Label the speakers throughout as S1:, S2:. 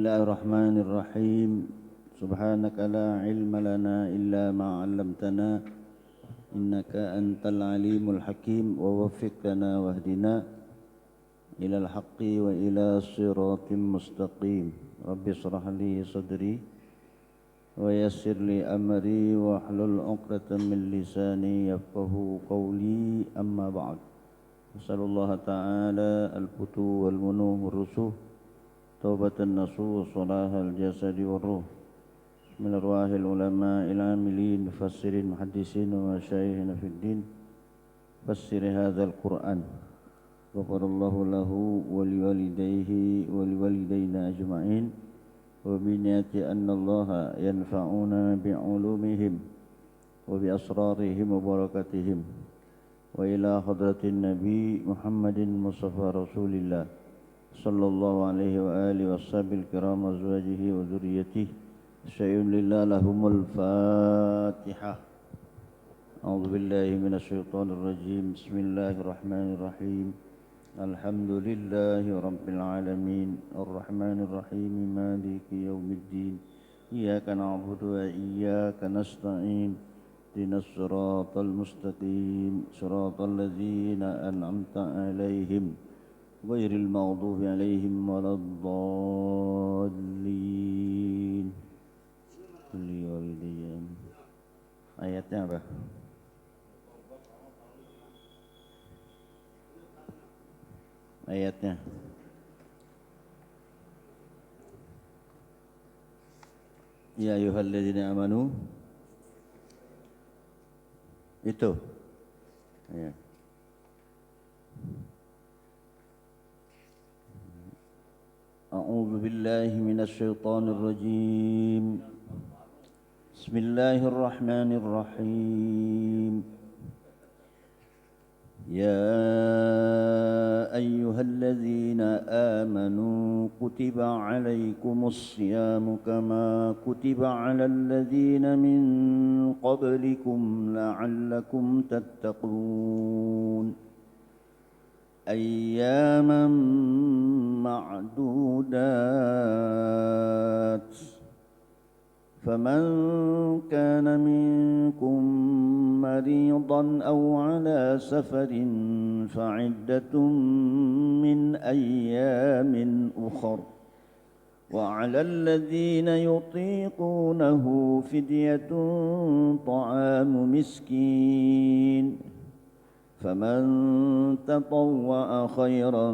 S1: Bismillahirrahmanirrahim. Subhanaka la ilma lana illa ma 'allamtana innaka antal alimul hakim wa waffiqna wahdina ilal haqqi wa ila siratim mustaqim. Rabbi shrah li sadri wa yassir li amri wa hlul 'uqdatam min lisani yafqahu qawli amma ba'd. Sallallahu ta'ala al-futu wal munuh rusuh taubatan nasuh salahal jasadi wa ruh min arwahil ulama il-amilin mufassirin muhaddisin wa masyayikhina fid din fassir hadzal Qur'an ghafarallahu lahu wa liwalidayhi wa liwalidayna ajma'in wa bi niyati anna Allah yanfa'una bi'ulumihim wa bi asrarihim wa barakatihim wa ila hadratin nabi Muhammadin Mustafa Rasulillah sallallahu alaihi wa alihi washabil kiram azwajihi wa dzurriyyatihi syai'un lillah lahumul fatihah. A'udzu billahi minasyaitonir rajim. Bismillahirrahmanirrahim. Alhamdulillahi rabbil alamin arrahmanir rahim maliki yaumiddin iyyaka na'budu wa iyyaka nasta'in ihdinas siratal mustaqim siratal ladzina an'amta 'alaihim ghairil maghdubi 'alaihim waladdallin. Ayatnya apa? Ayatnya ya ayyuhalladzina amanu itu ya. A'udzu billahi minasy syaithanir rajim. Bismillahirrahmanirrahim. Ya ayyuhalladzina amanu kutiba 'alaikumus syiyamu kama kutiba 'alal ladzina min qablikum la'allakum tattaqun. Ayyaman ma'dudat. فمن كان منكم مريضا أو على سفر فعدة من أيام أخر وعلى الذين يطيقونه فدية طعام مسكين فمن تطوع خيرا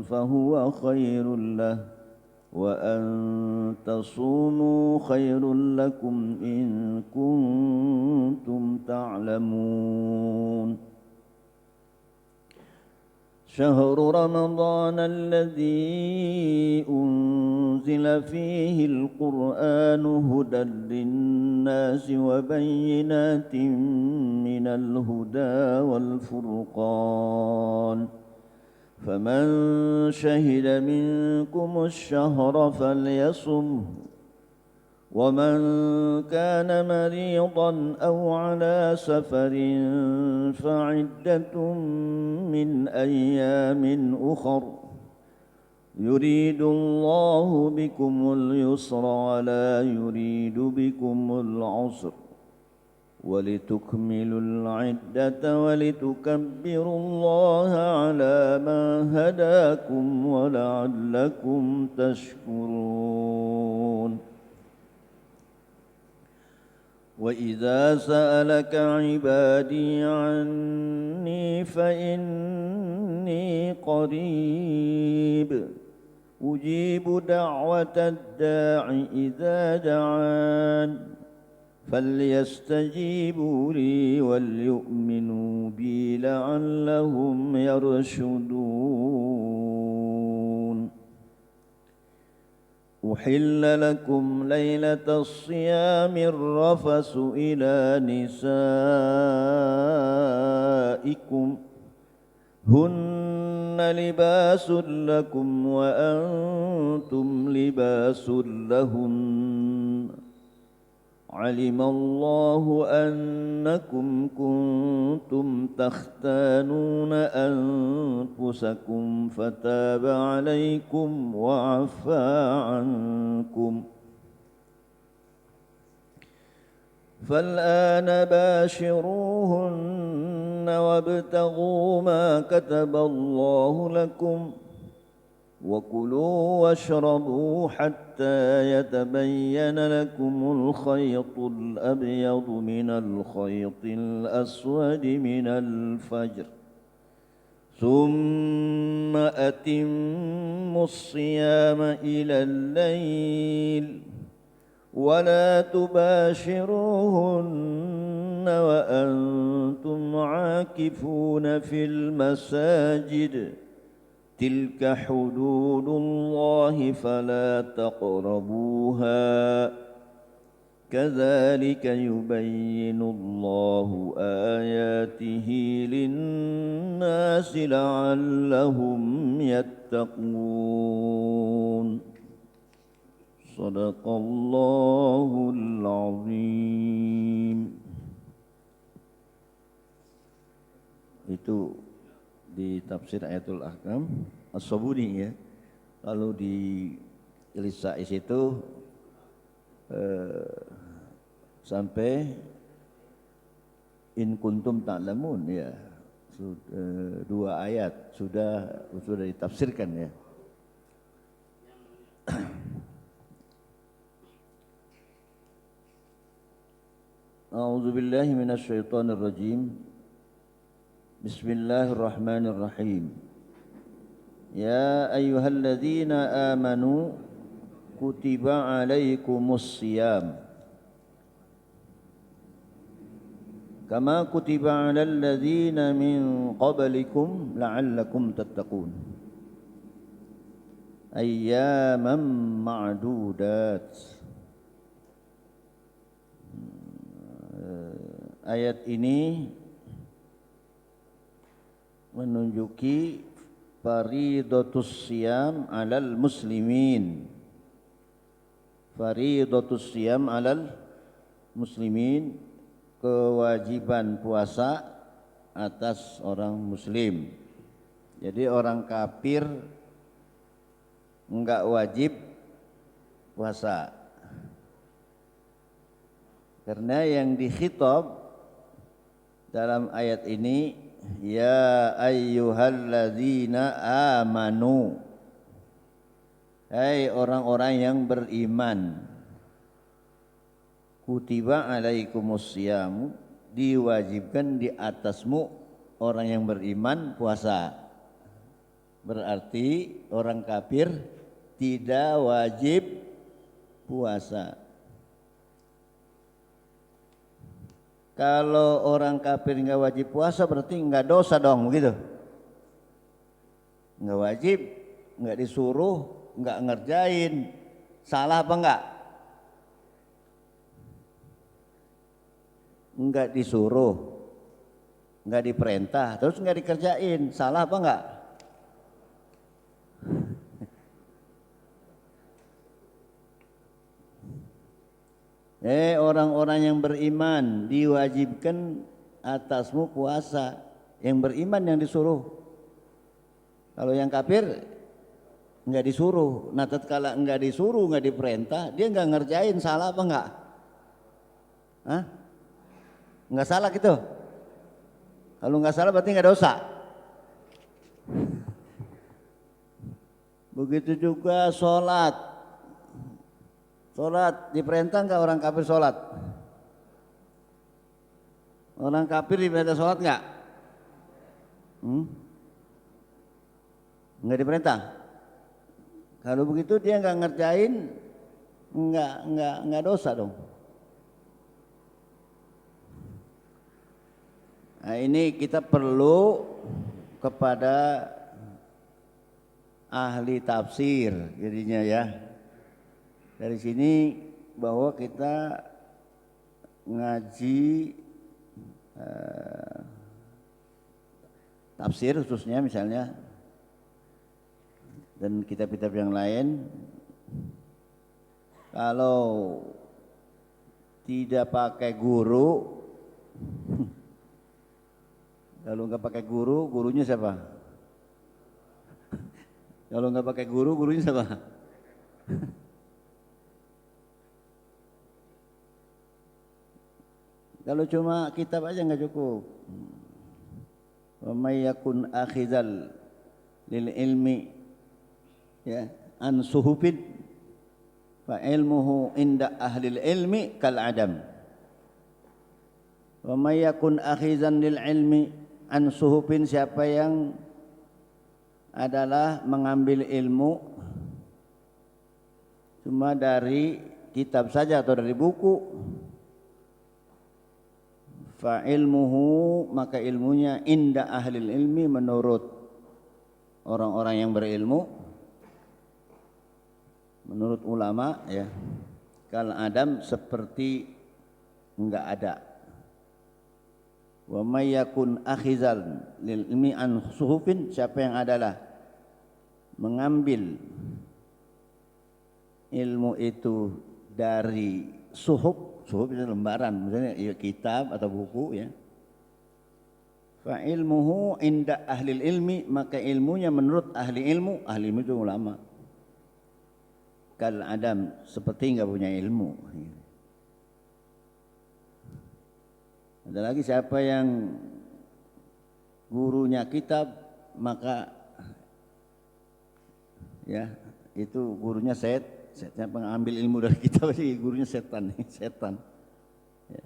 S1: فهو خير له وأن تصوموا خير لكم إن كنتم تعلمون. شهر رمضان الذي أنزل فيه القرآن هدى للناس وبينات من الهدى والفرقان فمن شهد منكم الشهر فليصمه ومن كان مريضا أو على سفر فعدة من أيام أخر يريد الله بكم اليسر ولا يريد بكم العسر ولتكملوا العدة ولتكبروا الله على ما هداكم ولعلكم تشكرون. وإذا سألك عبادي عني فإني قريب أجيب دعوة الداع إذا دعان فليستجيبوا لي وليؤمنوا بي لعلهم يرشدون. أحل لكم ليلة الصيام الرفث إلى نسائكم هن لباس لكم وأنتم لباس لهن علم الله أنكم كنتم تختانون أنفسكم فتاب عليكم وعفى عنكم فالآن باشروهن وابتغوا ما كتب الله لكم وكلوا واشربوا حتى يتبين لكم الخيط الأبيض من الخيط الأسود من الفجر ثم أتموا الصيام إلى الليل ولا تباشروهن وأنتم عاكفون في المساجد تلك حدود الله فلا تقربوها كذلك يبين الله آياته للناس لعلهم يتقون صدق الله العظيم. Itu di tafsir Ayatul Ahkam As-Sabuni ya. Kalau di Lisa'is itu sampai in kuntum ta'lamun ya. Dua ayat sudah ditafsirkan ya. A'udzu billahi minasy syaithanir rajim. Bismillahirrahmanirrahim. Ya ayyuhalladzina amanu kutiba alaikumus siyam kama kutiba alal ladzina min qablikum la'allakum tattaqun. Ayyaman ma'dudat. Ayat ini menunjuki faridatus siyam alal muslimin. Faridatus siyam alal muslimin, kewajiban puasa atas orang muslim. Jadi orang kafir enggak wajib puasa. Karena yang dikhitab dalam ayat ini ya ayyuhalladzina amanu, hai orang-orang yang beriman, kutiba alaikumus siyam, diwajibkan di atasmu orang yang beriman puasa. Berarti orang kafir tidak wajib puasa. Kalau orang kafir nggak wajib puasa berarti nggak dosa dong, begitu? Nggak wajib, nggak disuruh, nggak ngerjain, salah apa enggak? Nggak disuruh, nggak diperintah, terus nggak dikerjain, salah apa enggak? Orang-orang yang beriman diwajibkan atasmu puasa. Yang beriman yang disuruh. Kalau yang kafir enggak disuruh. Nah, tatkala enggak disuruh, enggak diperintah, dia enggak ngerjain, salah apa enggak? Hah? Enggak salah gitu. Kalau enggak salah berarti enggak dosa. Begitu juga sholat. Sholat diperintah enggak orang kafir sholat? Orang kafir diperintah sholat enggak? Enggak diperintah. Kalau begitu dia enggak ngerjain, enggak dosa dong. Nah, ini kita perlu kepada ahli tafsir jadinya ya. Dari sini bahwa kita ngaji tafsir khususnya misalnya dan kitab-kitab yang lain, kalau tidak pakai guru. Kalau nggak pakai guru, gurunya siapa? Kalau nggak pakai guru, gurunya siapa? Kalau cuma kitab aja nggak cukup. Wa may yakun akhizal lil ilmi ya an suhufin fa ilmuhu inda ahlil ilmi kal adam. Wa may yakun akhizan lil ilmi an suhufin, siapa yang adalah mengambil ilmu cuma dari kitab saja atau dari buku, fa ilmuhu, maka ilmunya inda ahlil ilmi, menurut orang-orang yang berilmu, menurut ulama ya, kal adam, seperti enggak ada. Wa may yakun akhizal lil ilmi an suhufin, siapa yang adalah mengambil ilmu itu dari suhuf. Suhuf itu lembaran, misalnya ya kitab atau buku ya. Fa ilmuhu inda ahli ilmi, maka ilmunya menurut ahli ilmu. Ahli ilmu itu ulama. Kal adam, seperti enggak punya ilmu. Ada lagi, siapa yang gurunya kitab, maka ya itu gurunya siapa mengambil ilmu dari kitab sih, gurunya setan. Setan ya.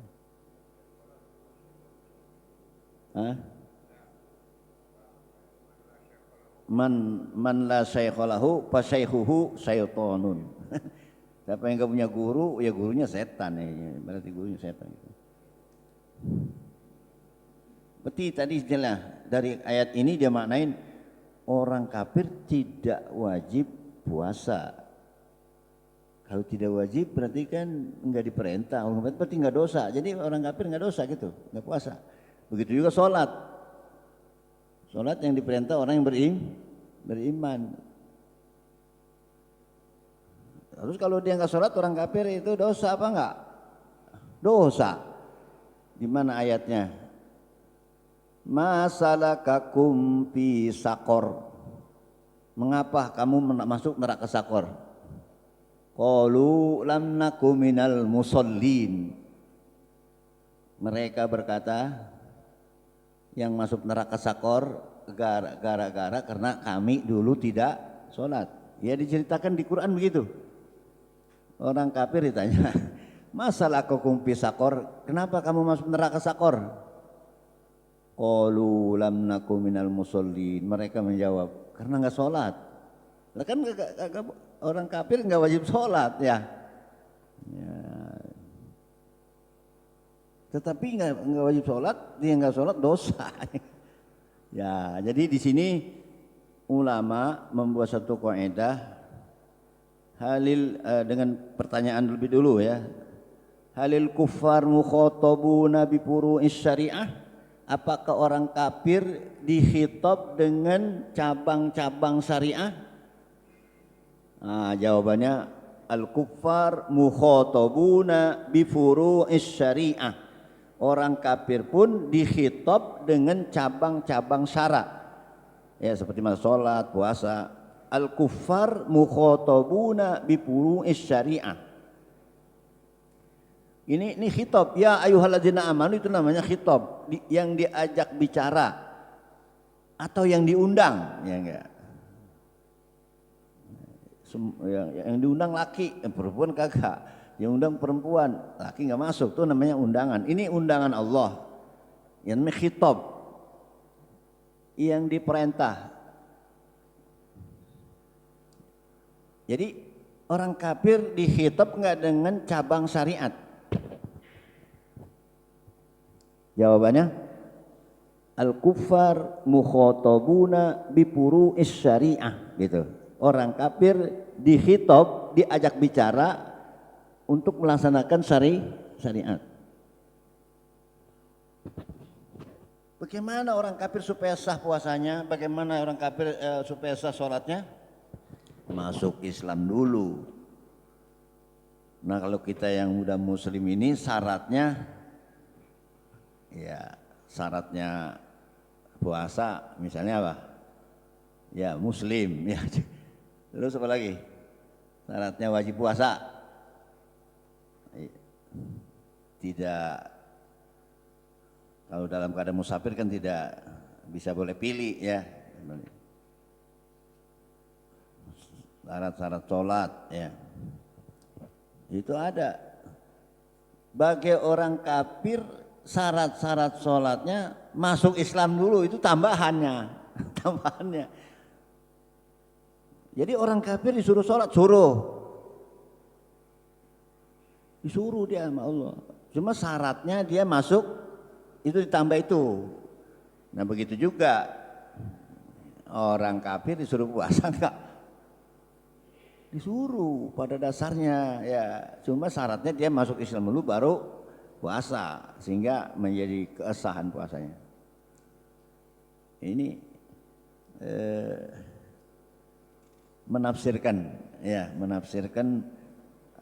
S1: Man la syaikha lahu fa syaikhuhu syaitonun. Siapa yang enggak punya guru, ya gurunya setan ya. Berarti gurunya setan. Berarti tadi jelas dari ayat ini dia maknain orang kafir tidak wajib puasa. Kalau tidak wajib berarti kan enggak diperintah, orang kafir berarti enggak dosa. Jadi orang kafir enggak dosa gitu, enggak puasa. Begitu juga sholat. Sholat yang diperintah orang yang beriman. Terus kalau dia enggak sholat, orang kafir itu dosa apa enggak? Dosa. Di mana ayatnya? Masalakakum fi saqor. Mengapa kamu masuk neraka Sakor? Qalu lam naku minal musallin. Mereka berkata, yang masuk neraka Sakor gara-gara karena kami dulu tidak sholat. Ya diceritakan di Quran begitu. Orang kafir ditanya, masalakakum fi saqor, kenapa kamu masuk neraka Sakor? Qalu lam naku minal musallin. Mereka menjawab, karena enggak sholat. Lah kan orang kafir enggak wajib sholat ya. Tetapi enggak wajib sholat, dia enggak sholat dosa. Ya, jadi di sini ulama membuat satu kaidah halil dengan pertanyaan lebih dulu ya. Halil kuffar mukhatabuna bi furu'is syariah? Apakah orang kafir dikhitab dengan cabang-cabang syariah? Nah, jawabannya al-kuffar mukhatabuna bi furu'is syariah. Orang kafir pun dikhitab dengan cabang-cabang syarak. Ya seperti salat, puasa. Al-kuffar mukhatabuna bi furu'is syariah. Ini khitab, ya ayyuhalladzina amanu, itu namanya khitab, yang diajak bicara atau yang diundang, ya enggak. Yang diundang laki, perempuan kagak. Yang undang perempuan, laki enggak masuk, itu namanya undangan. Ini undangan Allah. Yang namanya khitab. Yang diperintah. Jadi orang kafir dikhitab enggak dengan cabang syariat? Jawabannya al-kuffar mukhatabuna bi furu'is syariah gitu. Orang kafir dikhitab, diajak bicara untuk melaksanakan syariat. Bagaimana orang kafir supaya sah puasanya? Bagaimana orang kafir supaya sah sholatnya? Masuk Islam dulu. Nah kalau kita yang udah muslim ini syaratnya puasa misalnya apa? Ya muslim ya. Terus apa lagi? Syaratnya wajib puasa. Tidak, kalau dalam keadaan musafir kan tidak bisa boleh pilih ya. Syarat-syarat sholat ya. Itu ada. Bagi orang kafir syarat-syarat sholatnya masuk Islam dulu, itu tambahannya. Tambahannya. Jadi orang kafir disuruh sholat, disuruh dia sama Allah. Cuma syaratnya dia masuk itu ditambah itu. Nah begitu juga orang kafir disuruh puasa enggak? Disuruh pada dasarnya ya, cuma syaratnya dia masuk Islam dulu baru puasa sehingga menjadi keabsahan puasanya. Ini menafsirkan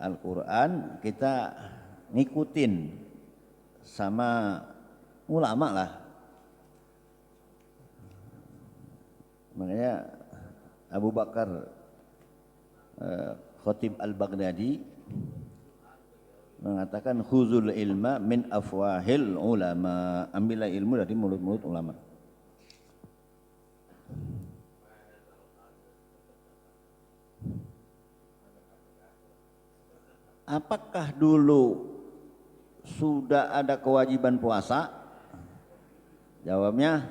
S1: Al-Quran, kita ngikutin sama ulama lah. Makanya Abu Bakar Khatib Al-Baghdadi mengatakan khuzul ilma min afwahil ulama, ambillah ilmu dari mulut-mulut ulama. Apakah dulu sudah ada kewajiban puasa? Jawabnya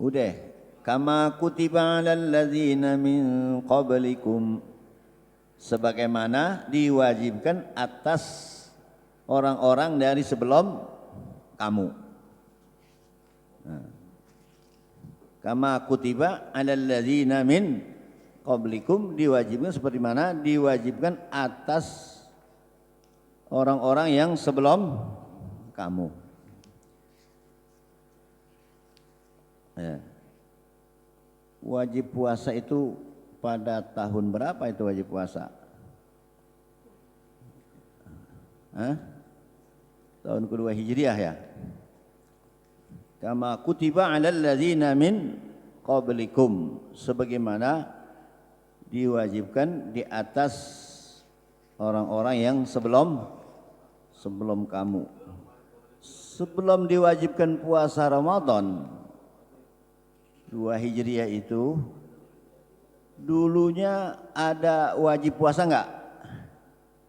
S1: udah, kama kutiba 'alal ladzina min qablikum, sebagaimana diwajibkan atas orang-orang dari sebelum kamu. Kama kutiba 'alal ladzina min qablikum, diwajibkan seperti mana diwajibkan atas orang-orang yang sebelum kamu. Ya. Wajib puasa itu pada tahun berapa itu wajib puasa? Tahun kedua Hijriah ya. Kama kutiba 'alal ladzina min qablikum, sebagaimana diwajibkan di atas orang-orang yang sebelum kamu. Sebelum diwajibkan puasa Ramadan 2 Hijriah itu, dulunya ada wajib puasa enggak?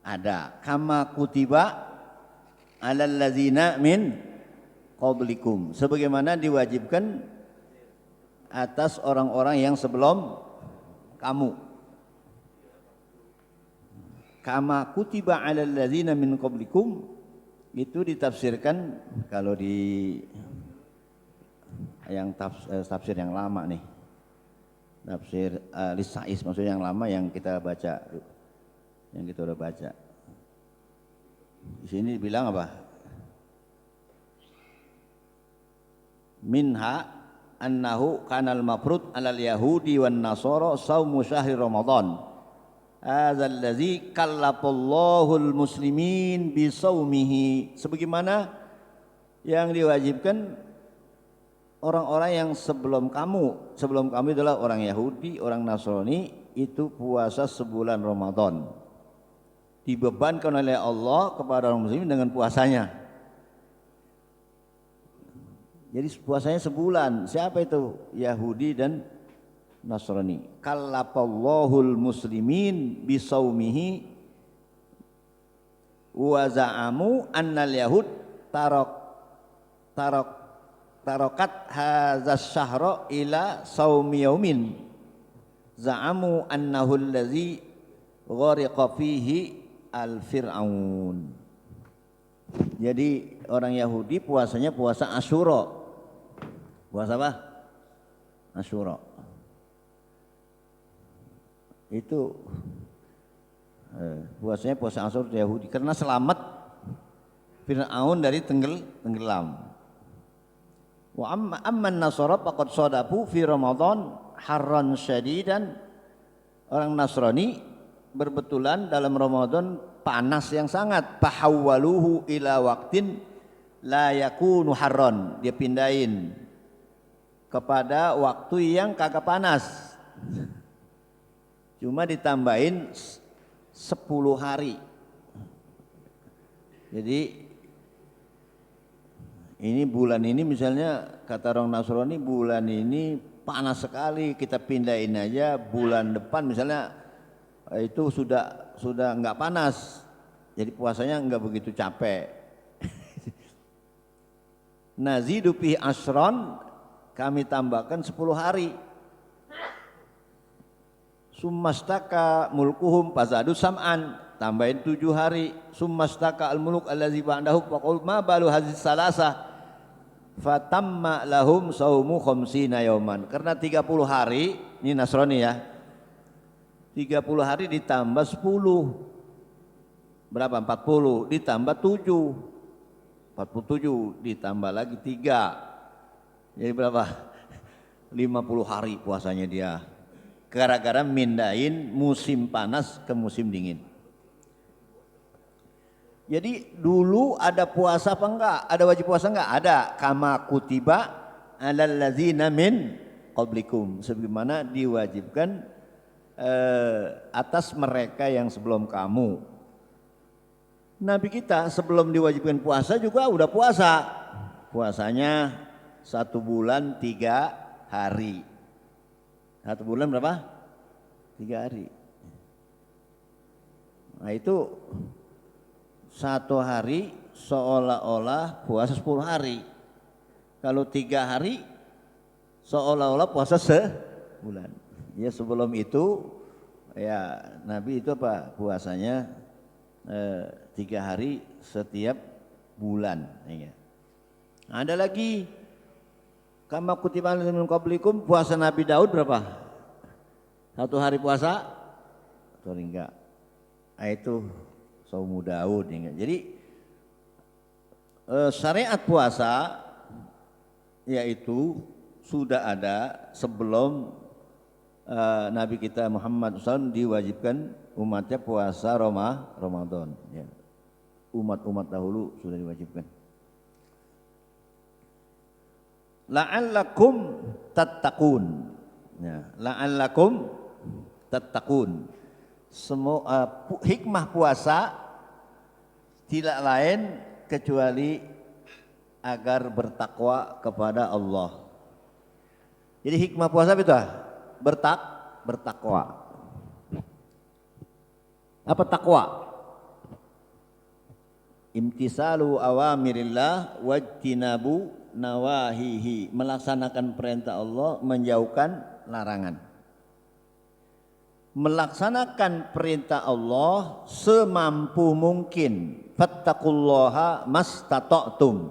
S1: Ada. Kama kutiba 'alal ladzina min qablikum, sebagaimana diwajibkan atas orang-orang yang sebelum kamu. Kama kutiba 'alal ladzina min qablikum itu ditafsirkan, kalau di yang tafsir yang lama nih, tafsir Lisais, maksudnya yang lama yang kita baca, yang kita udah baca. Di sini bilang apa? Minha annahu kanal mafrud 'alal yahudi wan nasara shaumu syahri ramadan. Hadzal ladzi kallafallahu al-muslimin bisaumihi, sebagaimana yang diwajibkan orang-orang yang sebelum kamu adalah orang Yahudi, orang Nasrani, itu puasa sebulan Ramadan. Dibebankan oleh Allah kepada orang muslimin dengan puasanya. Jadi puasanya sebulan. Siapa itu? Yahudi dan Nasrani. Kallafallahul muslimin bisaumihi wa za'amu annal yahud tarokat hadzas syahra ila saumi yaumin za'amu annahu allazi ghariqa fihi al-fir'aun. Jadi orang Yahudi puasanya puasa Asyura. Puasa apa? Asyura. Itu puasanya puasa Asyura Yahudi karena selamat Fir'aun dari tenggelam. Wa amman nasara faqad sadafu fi Ramadan harran syadidan. Orang Nasrani berbetulan dalam Ramadan panas yang sangat. Fahawwaluhu ila waqtin la yakunu harron, dia pindahin kepada waktu yang kagak panas, cuma ditambahin 10 hari. Jadi ini bulan ini misalnya kata orang Nasrani, bulan ini panas sekali, kita pindahin aja bulan depan misalnya itu sudah nggak panas, jadi puasanya nggak begitu capek. Nazidu fi asron, kami tambahkan 10 hari. Summastaka mulkuhum fazadu sam'an, tambahin 7 hari. Summastaka al-muluk allazi ba'dahu faqul ma balu hadhihi salasah fatamma lahum saumu khamsina yauman. Karena 30 hari, ini Nasrani ya, 30 hari ditambah 10 berapa? 40 ditambah 7, 47 ditambah lagi 3, jadi berapa? 50 hari puasanya dia, gara-gara mindahin musim panas ke musim dingin. Jadi dulu ada puasa apa enggak? Ada wajib puasa enggak? Ada. Kama kutiba alal ladzina min qablikum, sebagaimana diwajibkan atas mereka yang sebelum kamu. Nabi kita sebelum diwajibkan puasa juga udah puasa. Puasanya 1 bulan 3 hari. 1 bulan berapa? 3 hari. Nah itu 1 hari seolah-olah puasa 10 hari. Kalau 3 hari seolah-olah puasa sebulan. Ya sebelum itu ya Nabi itu apa? Puasanya 3 hari setiap bulan. Ya. Ada lagi kama kutiba alaikum min qablikum, puasa Nabi Daud berapa? 1 hari puasa? Atau enggak? Nah, itu Saumu Daud. Jadi syariat puasa yaitu sudah ada sebelum Nabi kita Muhammad SAW diwajibkan umatnya puasa Ramadan. Ya. Umat-umat dahulu sudah diwajibkan. La'allakum tattaqun. Ya, la'allakum tattaqun. Semua hikmah puasa tidak lain kecuali agar bertakwa kepada Allah. Jadi hikmah puasa itu bertakwa. Apa takwa? Imtisalu awamirillah wajtinabu nawahihi, melaksanakan perintah Allah, menjauhkan larangan. Melaksanakan perintah Allah semampu mungkin. Fattaqullaha mastata'tum.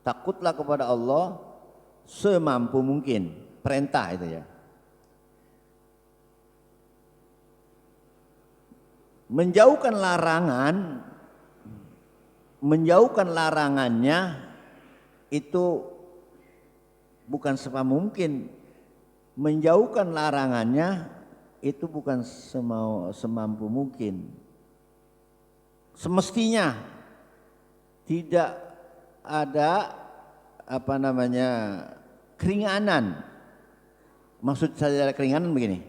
S1: Takutlah kepada Allah semampu mungkin. Perintah itu ya. Menjauhkan larangannya itu bukan semamungkin. Menjauhkan larangannya itu bukan semampu mungkin. Semestinya tidak ada keringanan. Maksud saya keringanan begini.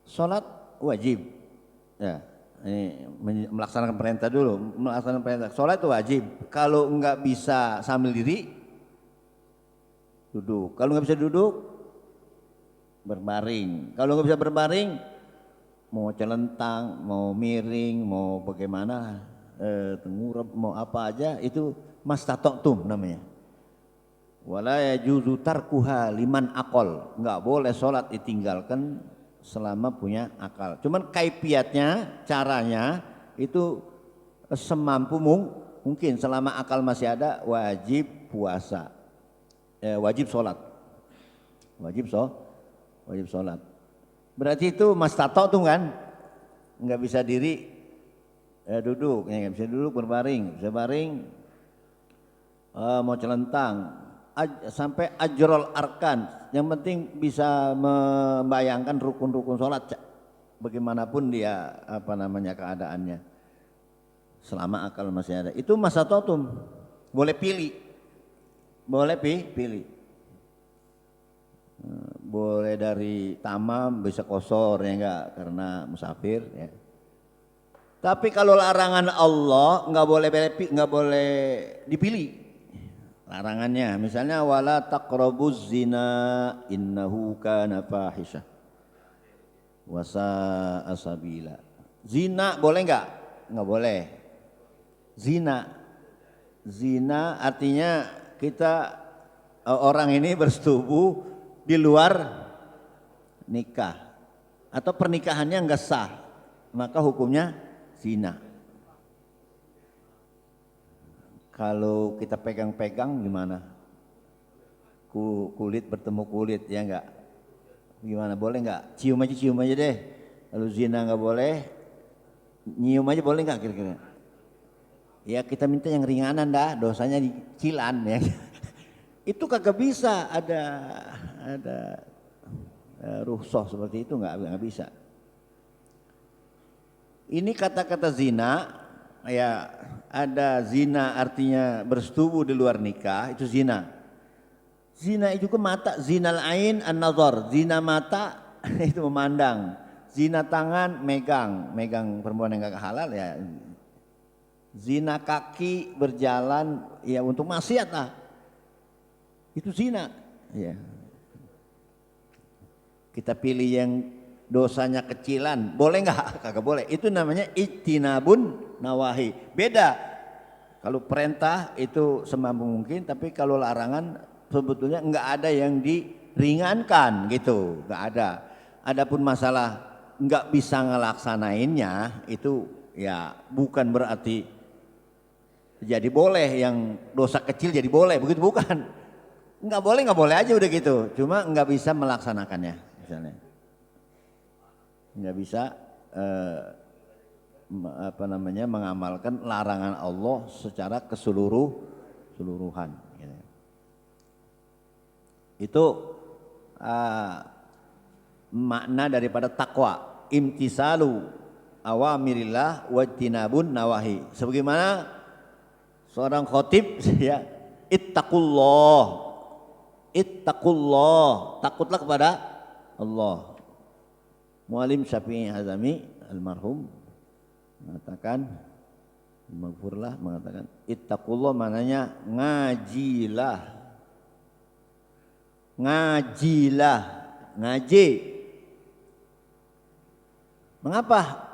S1: Salat wajib. Ya, ini melaksanakan perintah dulu, melaksanakan perintah. Salat itu wajib. Kalau enggak bisa sambil diri, duduk. Kalau enggak bisa duduk, berbaring. Kalau nggak bisa berbaring, mau celentang, mau miring, mau bagaimana, tengurap, mau apa aja itu mastata'tum namanya. Wala yajuzu tarkuha liman aqal, nggak boleh sholat ditinggalkan selama punya akal. Cuman kaifiatnya, caranya itu semampu mungkin selama akal masih ada, wajib puasa, wajib sholat, wajib sholat. Berarti itu mastata'tum kan, nggak bisa diri, duduk, nggak bisa duduk, berbaring, bisa baring, mau celentang, sampai ajrol arkan, yang penting bisa membayangkan rukun-rukun sholat. bagaimanapun dia keadaannya, selama akal masih ada. Itu masatotum, boleh pilih, boleh pilih. Boleh dari tamam, bisa kosor ya enggak, karena musafir ya. Tapi kalau larangan Allah nggak boleh dipilih. Larangannya misalnya wala taqrabuz zina innahu kana fahisyah wa sa'a sabila. Zina boleh enggak? Enggak boleh. Zina artinya kita orang ini bersetubuh di luar nikah atau pernikahannya enggak sah, maka hukumnya zina. Kalau kita pegang-pegang gimana? Kulit bertemu kulit ya enggak? Gimana, boleh enggak? Cium aja deh. Kalau zina enggak boleh, nyium aja boleh enggak kira-kira? Ya kita minta yang ringanan dah, dosanya dicilan ya. Itu kagak bisa ada rukhsah seperti itu, enggak bisa. Ini kata-kata zina ya, ada zina artinya bersetubuh di luar nikah, itu zina. Zina itu ke mata, zinal ain an-nazar, zina mata itu memandang, zina tangan megang perempuan yang enggak halal ya. Zina kaki berjalan ya untuk maksiat lah, itu zina ya. Kita pilih yang dosanya kecilan, boleh nggak? Kagak boleh. Itu namanya ijtinabun nawahi. Beda. Kalau perintah itu semampu mungkin, tapi kalau larangan sebetulnya nggak ada yang diringankan gitu, nggak ada. Adapun masalah nggak bisa ngelaksanainnya itu ya bukan berarti jadi boleh, yang dosa kecil jadi boleh, begitu bukan. Nggak boleh aja udah gitu. Cuma nggak bisa melaksanakannya misalnya. Nggak bisa mengamalkan larangan Allah secara keseluruhan gitu. Itu makna daripada takwa, imtisalu awamirillah wajtinabun nawahi. Sebagaimana seorang khotib ya, ittaqullah, takutlah kepada Allah. Muallim Syafi'i Hazami almarhum mengatakan, maghfurlah, mengatakan ittaqullah maknanya ngaji. Mengapa?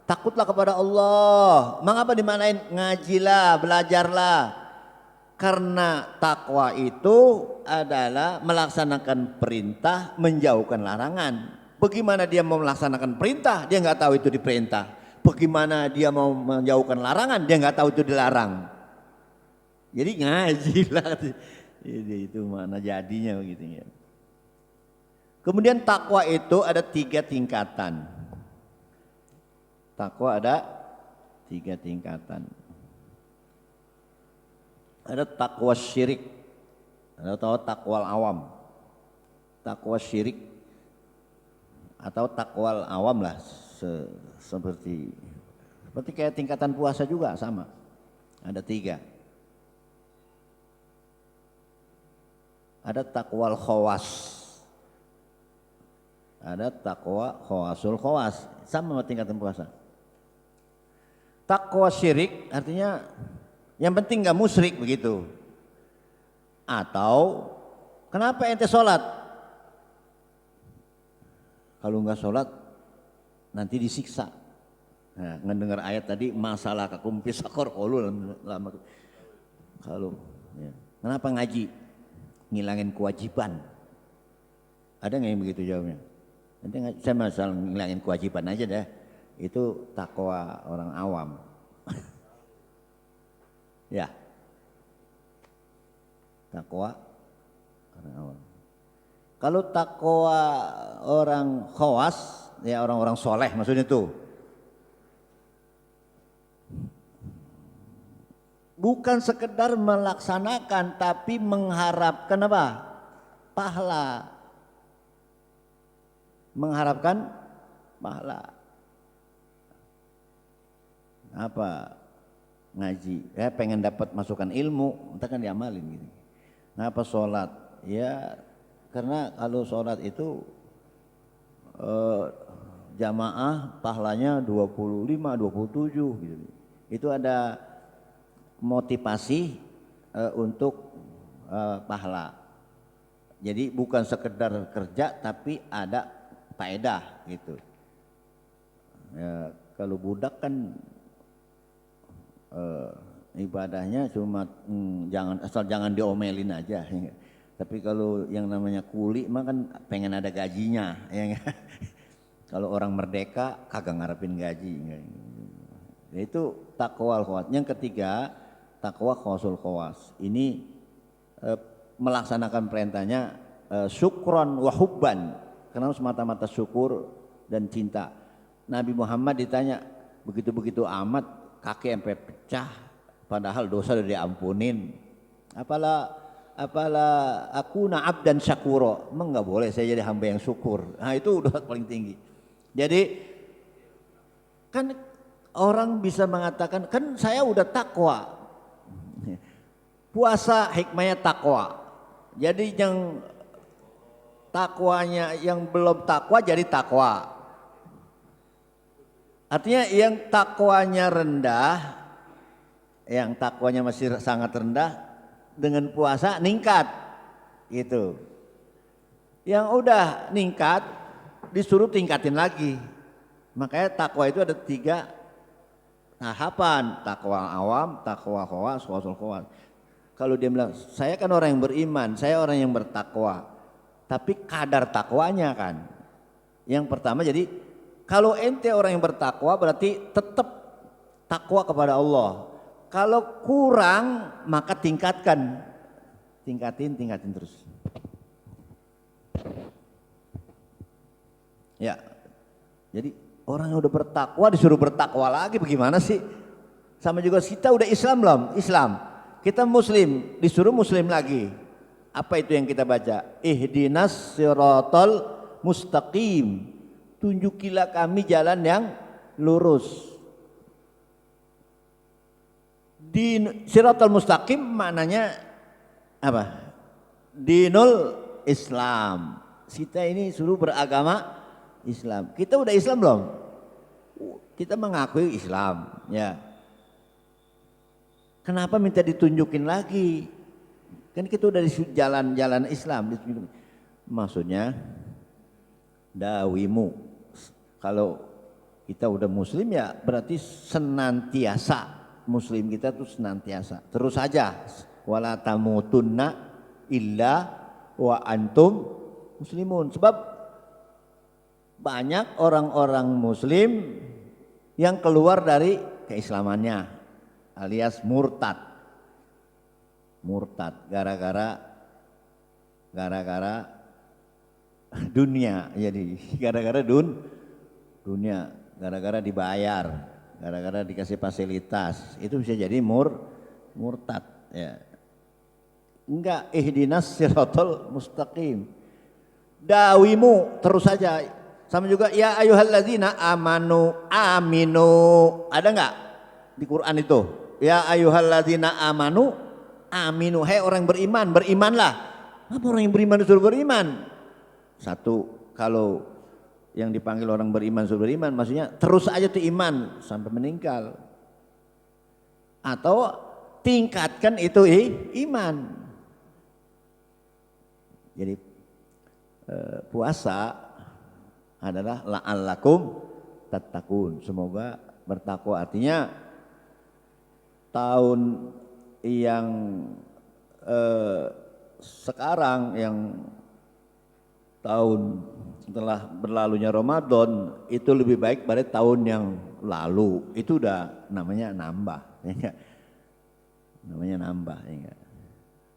S1: Takutlah kepada Allah. Mengapa dimanain ngajilah, belajarlah? Karena takwa itu adalah melaksanakan perintah, menjauhkan larangan. Bagaimana dia mau melaksanakan perintah, dia nggak tahu itu diperintah. Bagaimana dia mau menjauhkan larangan, dia nggak tahu itu dilarang. Jadi ngajilah, itu mana jadinya begitu ya. Kemudian takwa itu ada 3 tingkatan. Takwa ada 3 tingkatan. Ada takwa syirik, ada takwal awam, takwa syirik atau takwal awam lah, seperti kayak tingkatan puasa juga sama, ada 3. Ada takwal khawas, ada takwa khawasul khawas, sama tingkatan puasa. Takwa syirik artinya yang penting gak musyrik begitu. Atau kenapa ente sholat? Kalau nggak sholat nanti disiksa. Nah, ngedengar ayat tadi masalah kakumpis sakor lama. Kalau ya. Kenapa ngaji? Ngilangin kewajiban. Ada nggak yang begitu jawabnya? Nanti saya masalah ngilangin kewajiban aja deh. Itu takwa orang awam. Ya, takwa orang awam. Kalau takwa orang khawas, ya orang-orang soleh maksudnya tuh. Bukan sekedar melaksanakan, tapi mengharapkan apa? Pahala. Mengharapkan pahala. Apa ngaji? Ya pengen dapat masukan ilmu, entar kan diamalin gitu. Ngapa sholat? Ya karena kalau sholat itu jamaah pahalanya 25, 27 gitu. Itu ada motivasi untuk pahala. Jadi bukan sekedar kerja tapi ada faedah gitu. Ya, kalau budak kan ibadahnya cuma jangan diomelin aja. Tapi kalau yang namanya kuli mah kan pengen ada gajinya, ya. Kalau orang merdeka kagak ngarepin gaji. Itu takwa al-khawas. Yang ketiga takwa khawasul khawas. Ini melaksanakan perintahnya syukron wa hubban, karena semata-mata syukur dan cinta. Nabi Muhammad ditanya begitu-begitu amat kaki sampai pecah padahal dosa sudah diampunin. Apalah aku abdan syakuro, emang nggak boleh saya jadi hamba yang syukur. Nah itu udah paling tinggi. Jadi kan orang bisa mengatakan kan saya udah takwa, puasa hikmahnya takwa. Jadi yang takwanya yang belum takwa jadi takwa. Artinya yang takwanya rendah, yang takwanya masih sangat rendah, dengan puasa ningkat gitu. Yang udah ningkat disuruh tingkatin lagi. Makanya takwa itu ada 3 tahapan: takwa awam, takwa khawas, khawasul khawas. Kalau dia bilang saya kan orang yang beriman, saya orang yang bertakwa, tapi kadar takwanya kan. Yang pertama, jadi kalau ente orang yang bertakwa berarti tetap takwa kepada Allah. Kalau kurang maka tingkatin terus. Ya, jadi orang yang udah bertakwa disuruh bertakwa lagi, bagaimana sih? Sama juga kita udah Islam belum? Islam. Kita muslim, disuruh muslim lagi. Apa itu yang kita baca? Ihdinas siratal mustaqim. Tunjukilah kami jalan yang lurus. Siratal mustaqim maknanya apa? Dinul Islam. Kita ini suruh beragama Islam. Kita udah Islam belum? Kita mengakui Islam, ya. Kenapa minta ditunjukin lagi? Kan kita udah di jalan-jalan Islam. Maksudnya dawimu. Kalau kita udah muslim ya berarti senantiasa. Muslim kita tuh senantiasa. Terus saja. Wala tamutunna illa wa antum muslimun. Sebab banyak orang-orang muslim yang keluar dari keislamannya, alias murtad gara-gara dunia. Jadi gara-gara dunia, gara-gara dibayar, gara-gara dikasih fasilitas, itu bisa jadi murtad ya. Enggak, ihdinas siratal mustaqim. Dawimu terus saja. Sama juga ya ayyuhalladzina aminu. Ada enggak di Quran itu? Ya ayyuhalladzina aminu, hai orang beriman, berimanlah. Apa orang yang beriman disuruh beriman? Satu, kalau yang dipanggil orang beriman suruh beriman, maksudnya terus aja tuh iman sampai meninggal. Atau tingkatkan itu iman. Jadi puasa adalah la'allakum tattaqun, semoga bertakwa. Artinya tahun yang sekarang, yang tahun setelah berlalunya Ramadan itu lebih baik pada tahun yang lalu. Itu udah namanya nambah, ya. Namanya nambah, ya.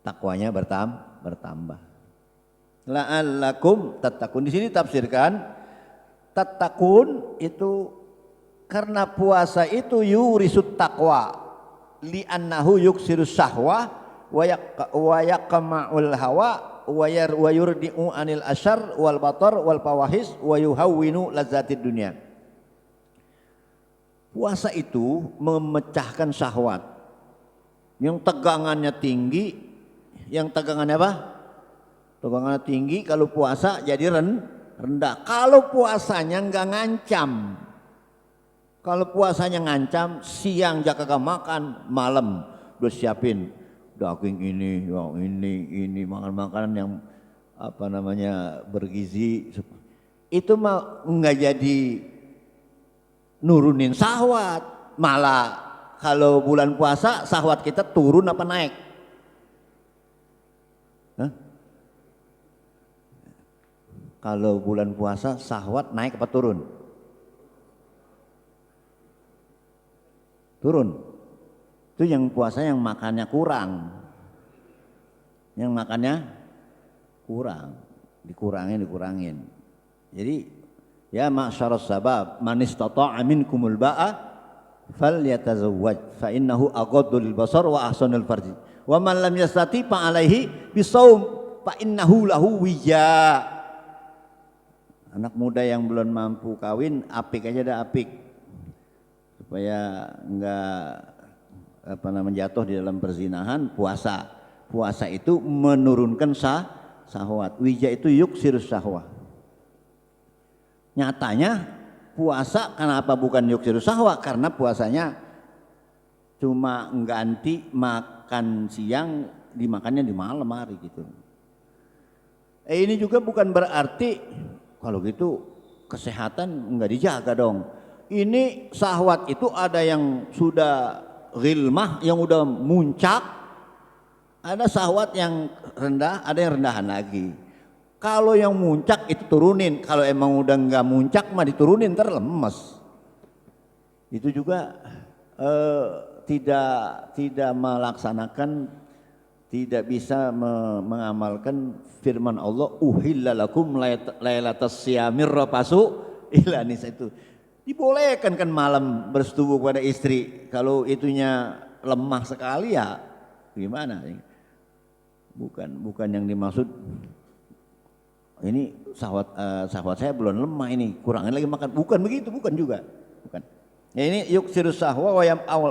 S1: Takwanya bertambah. La'allakum tattaqun. Di sini tafsirkan tattaqun itu karena puasa itu yurisut taqwa li'annahu yuksirus syahwa wa yaqma'ul hawa wa yurdi'u anil asyar wal batar wal fawahis wa yuhawwinu lazatid dunya. Puasa itu memecahkan syahwat. Yang tegangannya tinggi, yang tegangannya apa? Tegangannya tinggi kalau puasa jadi rendah. Kalau puasanya enggak ngancam. Kalau puasanya ngancam, siang jaga kagak makan, malam udah siapin daging ini, ini makan makanan yang apa namanya bergizi. Itu mah enggak jadi nurunin syahwat, malah kalau bulan puasa syahwat kita turun apa naik? Hah? Kalau bulan puasa syahwat naik apa turun? Turun. Itu yang puasa yang makannya kurang. Yang makannya kurang, dikurangin. Jadi ya ma'syarus sabab man istata'a minkumul ba'a falyatazawwaj fa innahu aghaddu lil basar wa ahsanul farji wa man lam yastati fa alaihi bisawm fa innahu lahu wija. Anak muda yang belum mampu kawin apik aja dah apik supaya enggak apa namanya jatuh di dalam perzinahan. Puasa itu menurunkan syahwat. Wija itu yuksirus syahwat. Nyatanya puasa kenapa bukan yuksirus syahwat? Karena puasanya cuma ngganti makan siang dimakannya di malam hari gitu. Ini juga bukan berarti kalau gitu kesehatan enggak dijaga dong. Ini syahwat itu ada yang sudah ghilmah, yang udah muncak, ada syahwat yang rendah, ada yang rendahan lagi. Kalau yang muncak itu turunin, kalau emang udah nggak muncak mah diturunin, ntar lemes. Itu juga tidak melaksanakan, tidak bisa mengamalkan firman Allah, uhilla lakum lailatas siyamir rafasu ila nisa. Itu dibolehkan kan malam bersetubuh kepada istri. Kalau itunya lemah sekali ya gimana? Bukan yang dimaksud ini syahwat saya belum lemah, ini kurangin lagi makan. Bukan begitu, bukan juga. Bukan. Ya ini yuksirus syahwa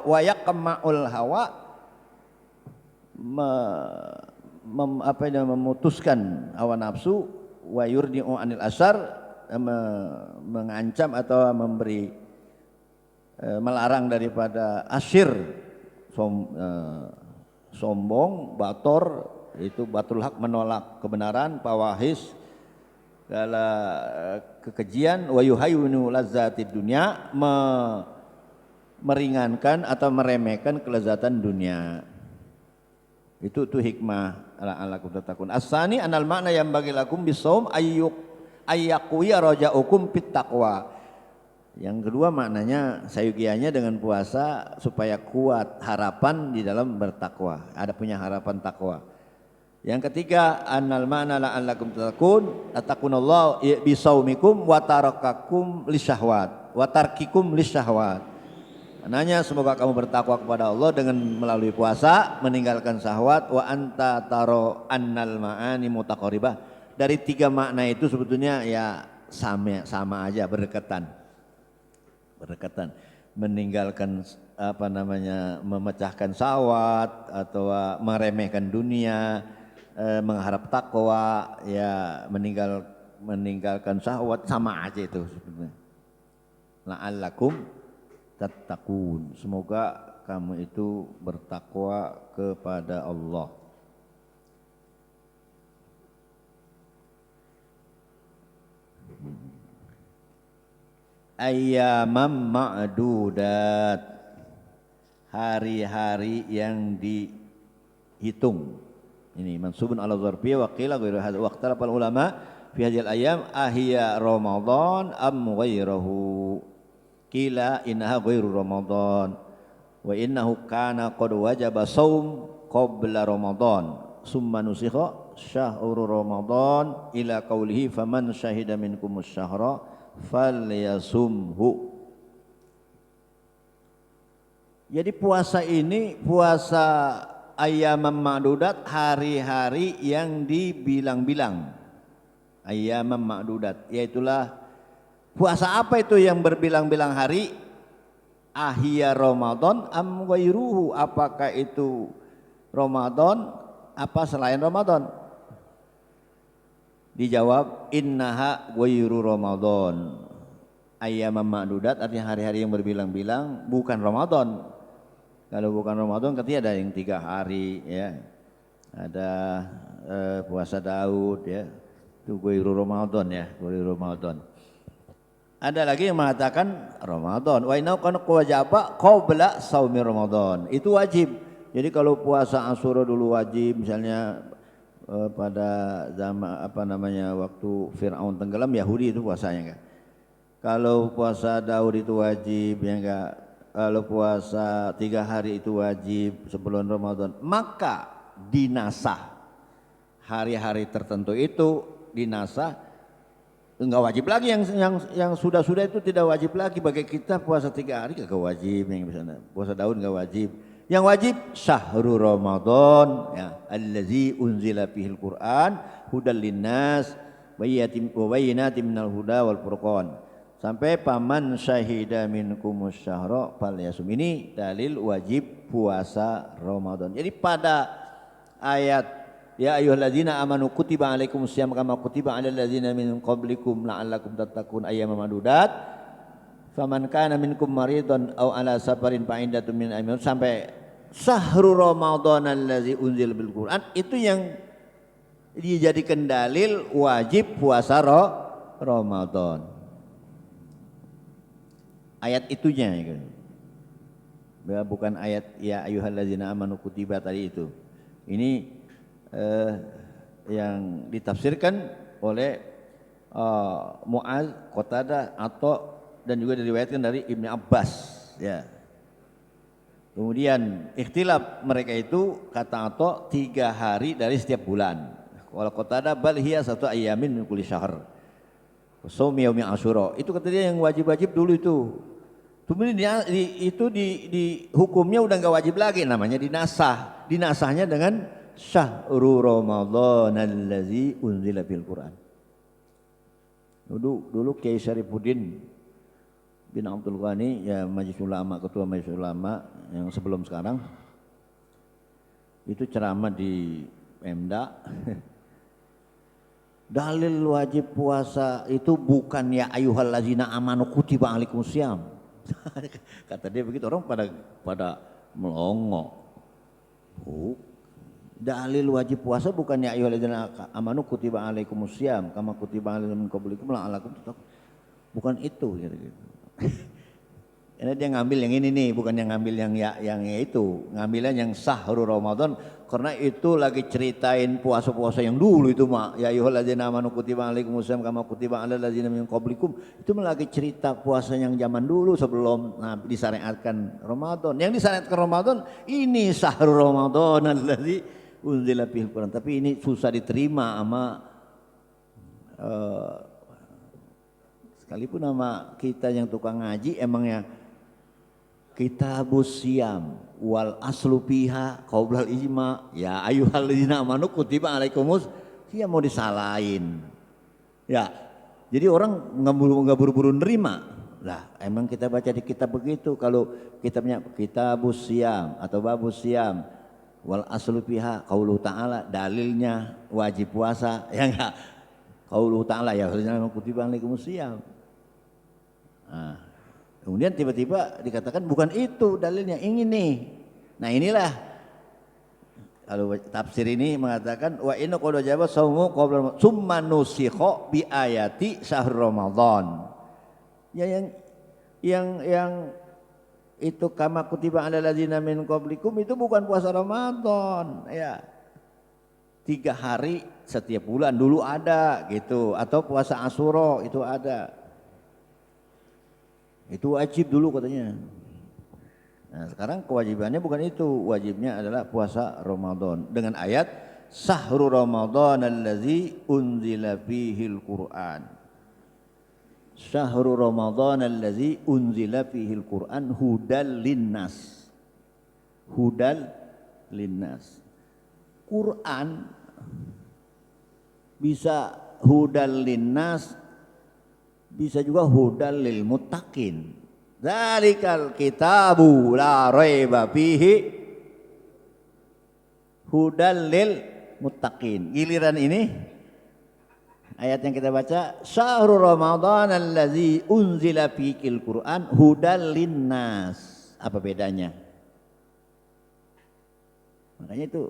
S1: wa yaqma'ul hawa, memutuskan hawa nafsu, wa yurdi'u anil asar, mengancam atau memberi melarang daripada asyir, sombong, bator itu batul hak, menolak kebenaran, fawahis segala kekejian, wa yuhayyinu lazatid dunya, meringankan atau meremehkan kelezatan dunia. Itu hikmah la'allakum tattaqun. As-sani anal makna yang bagi lakum bisawm ayyaqwiya raja'ukum fit taqwa. Yang kedua maknanya sayugianya dengan puasa supaya kuat harapan di dalam bertakwa, ada punya harapan takwa. Yang ketiga annal ma'na la'allakum tattaqunallahu bisaumikum wa tarakakum lisyahwat wa tarkikum lisyahwat. Maknanya semoga kamu bertakwa kepada Allah dengan melalui puasa, meninggalkan syahwat. Wa anta taro annal ma'ani mutaqaribah. Dari tiga makna itu sebetulnya ya sama aja, berdekatan. Meninggalkan apa namanya, memecahkan syahwat atau meremehkan dunia, mengharap takwa, ya meninggalkan syahwat, sama aja itu sebetulnya. La'allakum tattaqun, semoga kamu itu bertakwa kepada Allah. Ayyamam ma'dudat, hari-hari yang dihitung. Ini mansubun ala dzarfiyah wa qila ghairu hadza, wa ikhtalafa ulama fi hadhil ayyam ahiya ramadan am ghairuhu. Qila innaha ghairu ramadan wa innahu kana qad wajaba shaum qabla ramadan summa nusikha syahru ramadan ila qaulihi faman syahida minkumus syahra falyasumhu. Jadi puasa ini puasa ayyaman ma'dudat, hari-hari yang dibilang-bilang. Ayyaman ma'dudat, yaitulah puasa apa itu yang berbilang-bilang hari? Ahya Ramadan am ghairuhu, apakah itu Ramadan apa selain Ramadan? Dijawab innaha ghairu Ramadan. Ayyaman ma'dudat artinya hari-hari yang berbilang-bilang, bukan Ramadan. Kalau bukan Ramadan katanya ada yang 3 hari ya. Ada puasa Daud ya. Itu ghairu Ramadan ya, ghairu Ramadan. Ada lagi yang mengatakan Ramadan. Wa inna kana wajaba qabla shaumi Ramadan. Itu wajib. Jadi kalau puasa Asyura dulu wajib, misalnya pada zaman waktu Firaun tenggelam, Yahudi itu puasanya enggak. Kalau puasa Daud itu wajib ya enggak. Kalau puasa 3 hari itu wajib sebelum Ramadan, maka dinasah. Hari-hari tertentu itu dinasah. Enggak wajib lagi, yang sudah-sudah itu tidak wajib lagi. Bagi kita puasa 3 hari enggak wajib, yang misalnya puasa Daud enggak wajib. Yang wajib syahrul Ramadan ya, allazi unzila fihil Qur'an hudal linnas wa bayyinatin minal huda wal furqan. Sampai paman syahida minkumus syahra falyasum. Ini dalil wajib puasa Ramadan. Jadi pada ayat ya ayyuhalladzina amanu kutiba alaikumusiyam kama kutiba alal ladzina min qablikum la'allakum tattaqun ayyaman ma'dudat. Faman kana minkum maridun aw ala safarin fa iddatun min ayyamin sampai syahrul ramadan allazi unzila bil Qur'an, itu yang dijadikan dalil wajib puasa Ramadan. Ayat itunya gitu. Bukan ayat ya ayyuhalladzina amanu kutiba tadi itu. Ini yang ditafsirkan oleh Mu'adz, Qatadah, atau dan juga diriwayatkan dari Ibnu Abbas ya. Kemudian ikhtilaf mereka itu, kata Atha 3 hari dari setiap bulan. Kalau Qatadah bal hiya 1 ayyamin min kulli syahr. Shaumi yaumi Asyura. Itu kata dia yang wajib-wajib dulu itu. Kemudian di hukumnya udah enggak wajib lagi, namanya dinasah. Dinasahnya dengan syahrul Ramadan allazi unzila fil Qur'an. Dulu Kiai Syarifuddin bin Abdul Ghani ya, Majelis Ulama, ketua Majelis Ulama yang sebelum sekarang, itu ceramah di Pemda. Dalil wajib puasa itu bukan ya ayyuhallazina amanu kutiba alaikumusiyam. Kata dia begitu, orang pada melongo. Dalil wajib puasa bukan ya ayyuhalladzina amanu kutiba alaikumusiyam kama kutiba alal ladzina min qablikum la'allakum tattaqun. Bukan itu gitu. Ini dia ngambil yang ini nih, bukan yang ngambil yang itu, ngambilnya yang syahrul Ramadan, karena itu lagi ceritain puasa-puasa yang dulu itu mah. Ya ayyuhalladzina amanu kutiba alaikumusiyam kama kutiba alal ladzina min qablikum. Itu lagi cerita puasa yang zaman dulu sebelum disyariatkan Ramadan. Yang disyariatkan Ramadan ini syahrul Ramadan allazi unzila fihil Qur'an. Tapi ini susah diterima sama sekalipun nama kita yang tukang ngaji, emangnya Kitabus Siyam wal aslu fiha qaulal ijma ya ayyuhalladzina amanu kutiba alaikumus dia mau disalahin ya. Jadi orang nggak buru-buru nerima lah. Emang kita baca di kitab begitu. Kalau kitabnya Kitabus Siyam atau Babus Siyam wal aslu fiha qaulu ta'ala, dalilnya wajib puasa ya enggak, qaulu ta'ala ya ayyuhalladzina amanu kutiba alaikumus siyam. Nah, kemudian tiba-tiba dikatakan bukan itu dalilnya, ini nih. Nah inilah kalau tafsir ini mengatakan wa inna qad jaba saumu qabla summa nusikha bi ayati syahr Ramadan. Ya yang itu kama kutiba alal ladzina min qablikum itu bukan puasa Ramadan ya. 3 hari setiap bulan dulu ada gitu, atau puasa Asyura itu ada. Itu wajib dulu katanya. Nah, sekarang kewajibannya bukan itu, wajibnya adalah puasa Ramadan dengan ayat syahrul Ramadan allazi unzila fihil Qur'an. Syahrul Ramadan allazi unzila fihil Qur'an hudal linnas. Hudal linnas. Quran bisa hudal linnas, bisa juga hudal lil muttaqin. Dzalikal kitabu la raiba fihi hudal lil muttaqin. Giliran ini ayat yang kita baca, syahrul ramadan allazi unzila fihil Qur'an hudal linnas. Apa bedanya? Makanya itu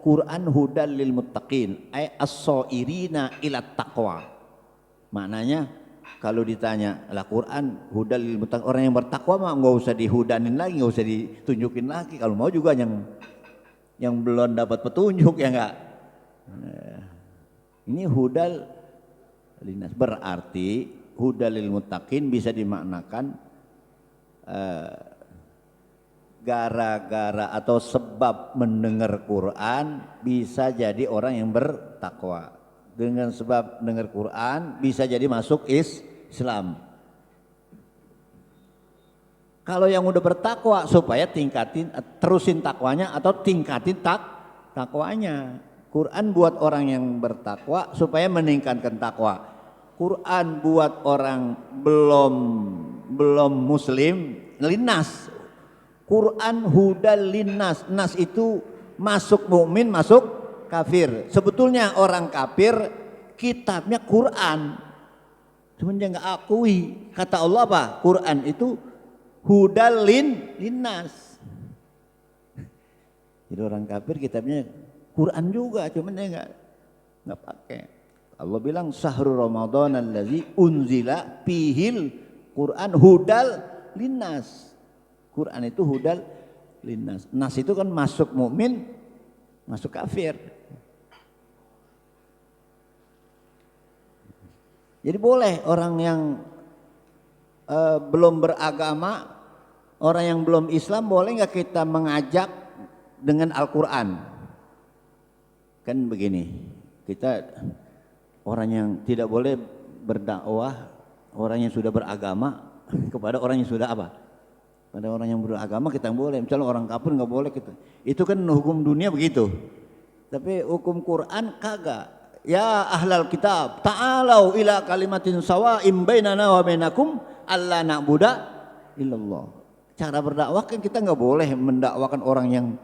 S1: Quran hudal lil muttaqin ay as-sairina ila taqwa. Maknanya kalau ditanya lah Quran hudal lil muttaqin, orang yang bertakwa mah enggak usah dihudanin lagi, enggak usah ditunjukin lagi. Kalau mau juga yang belum dapat petunjuk ya enggak. Ini hudal linnas, berarti hudal lil muttaqin bisa dimaknakan gara-gara atau sebab mendengar Quran bisa jadi orang yang bertakwa. Dengan sebab dengar Quran bisa jadi masuk Islam. Kalau yang udah bertakwa supaya tingkatin, terusin takwanya atau tingkatin takwanya. Quran buat orang yang bertakwa supaya meningkatkan takwa. Quran buat orang belum muslim linnas. Quran hudal linnas. Nas itu masuk mukmin, masuk kafir. Sebetulnya orang kafir kitabnya Quran, cuman dia nggak akui. Kata Allah apa? Quran itu hudal linnas. Jadi orang kafir kitabnya Quran juga, cuman dia nggak pakai. Allah bilang syahrul ramadan allazi unzila fihil Quran hudal linnas. Quran itu hudal linnas. Nas itu kan masuk mukmin, masuk kafir. Jadi boleh orang yang belum beragama, orang yang belum Islam, boleh nggak kita mengajak dengan Al-Quran? Kan begini, kita orang yang tidak boleh berdakwah, orang yang sudah beragama kepada orang yang sudah apa? Pada orang yang beragama kita boleh. Misalnya orang kafir nggak boleh kita. Itu kan hukum dunia begitu. Tapi hukum Quran kagak. Ya ahlal kitab, ta'alau ila kalimatin sawa'im bainana wa bainakum alla na'budu illallah. Cara berdakwah kan kita nggak boleh mendakwakan orang yang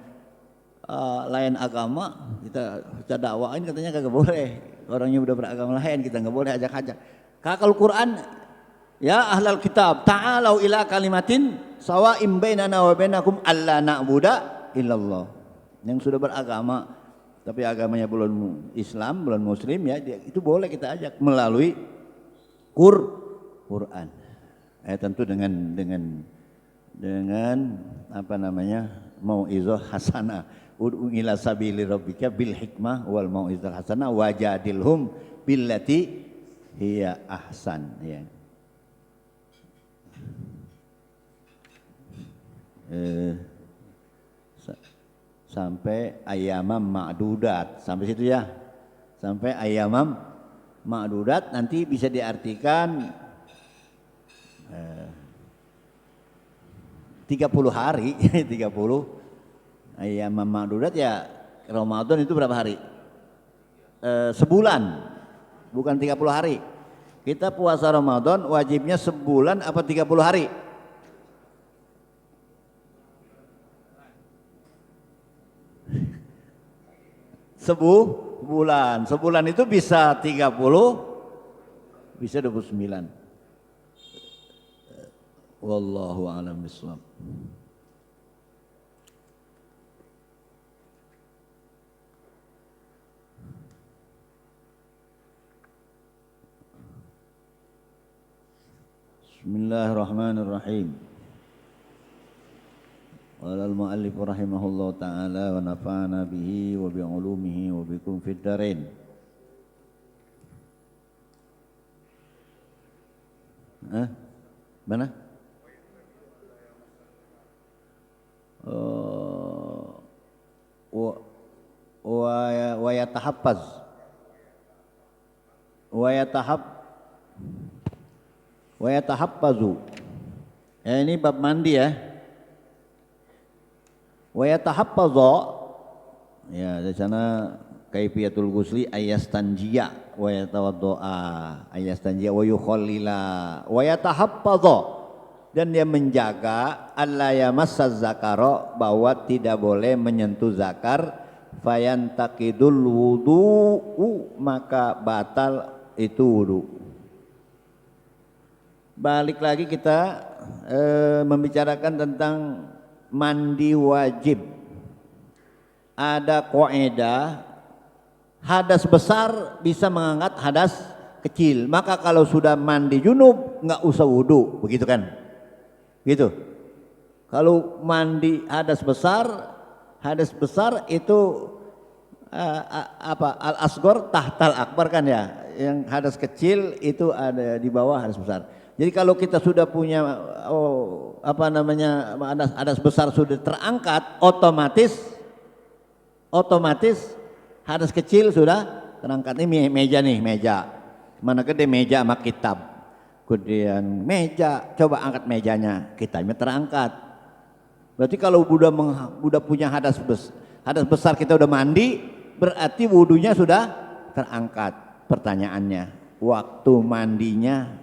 S1: lain agama, kita dakwain katanya kagak boleh. Orangnya udah beragama lain kita nggak boleh ajak-ajak. Kalau Quran, ya ahlal kitab, ta'alau ila kalimatin sawa'im bainana wa bainakum alla na'budu illallah. Yang sudah beragama tapi agamanya belum Islam, belum Muslim, ya itu boleh kita ajak melalui Quran. Tentu dengan apa namanya, mau'izah hasanah. Ud'u ila sabili rabbika bil hikmah wal mau'izah hasanah wajadilhum billati hiya ahsan, ya. Sampai ayamam ma'dudat, sampai situ ya, sampai ayamam ma'dudat. Nanti bisa diartikan 30 hari 30 ayamam ma'dudat, ya. Ramadan itu berapa hari? Sebulan, bukan 30 hari. Kita puasa Ramadan wajibnya sebulan apa 30 hari? Sebulan. Sebulan itu bisa 30, bisa 29. Wallahu a'lam bishawab. Bismillahirrahmanirrahim. Qala al-mu'allif rahimahullah ta'ala wa nafa'ana bihi wa bi'ulumihi wa bikum fid darain. Mana? Wa yatahaffaz. Wa yatahaffazu. Ya, ini bab mandi ya. Wa yatahaffadha, ya di sana kaifiyatul ghusli ayastanjiya wa yatawaddoa ayastanjiya wa yukhallila wa yatahaffadha, dan dia menjaga alla yamassaz zakara, bahwa tidak boleh menyentuh zakar, fayantakidul wudu'u, maka batal itu wudu. Balik lagi kita membicarakan tentang mandi wajib. Ada kaidah hadas besar bisa mengangkat hadas kecil, maka kalau sudah mandi junub nggak usah wudu, begitu kan? Gitu. Kalau mandi hadas besar itu al asghar tahtal akbar kan ya, yang hadas kecil itu ada di bawah hadas besar. Jadi kalau kita sudah punya hadas besar sudah terangkat, otomatis hadas kecil sudah terangkat. Ini meja. Mana gede meja sama kitab. Kemudian meja, coba angkat mejanya, kitabnya terangkat. Berarti kalau udah punya hadas besar kita udah mandi, berarti wudunya sudah terangkat. Pertanyaannya, waktu mandinya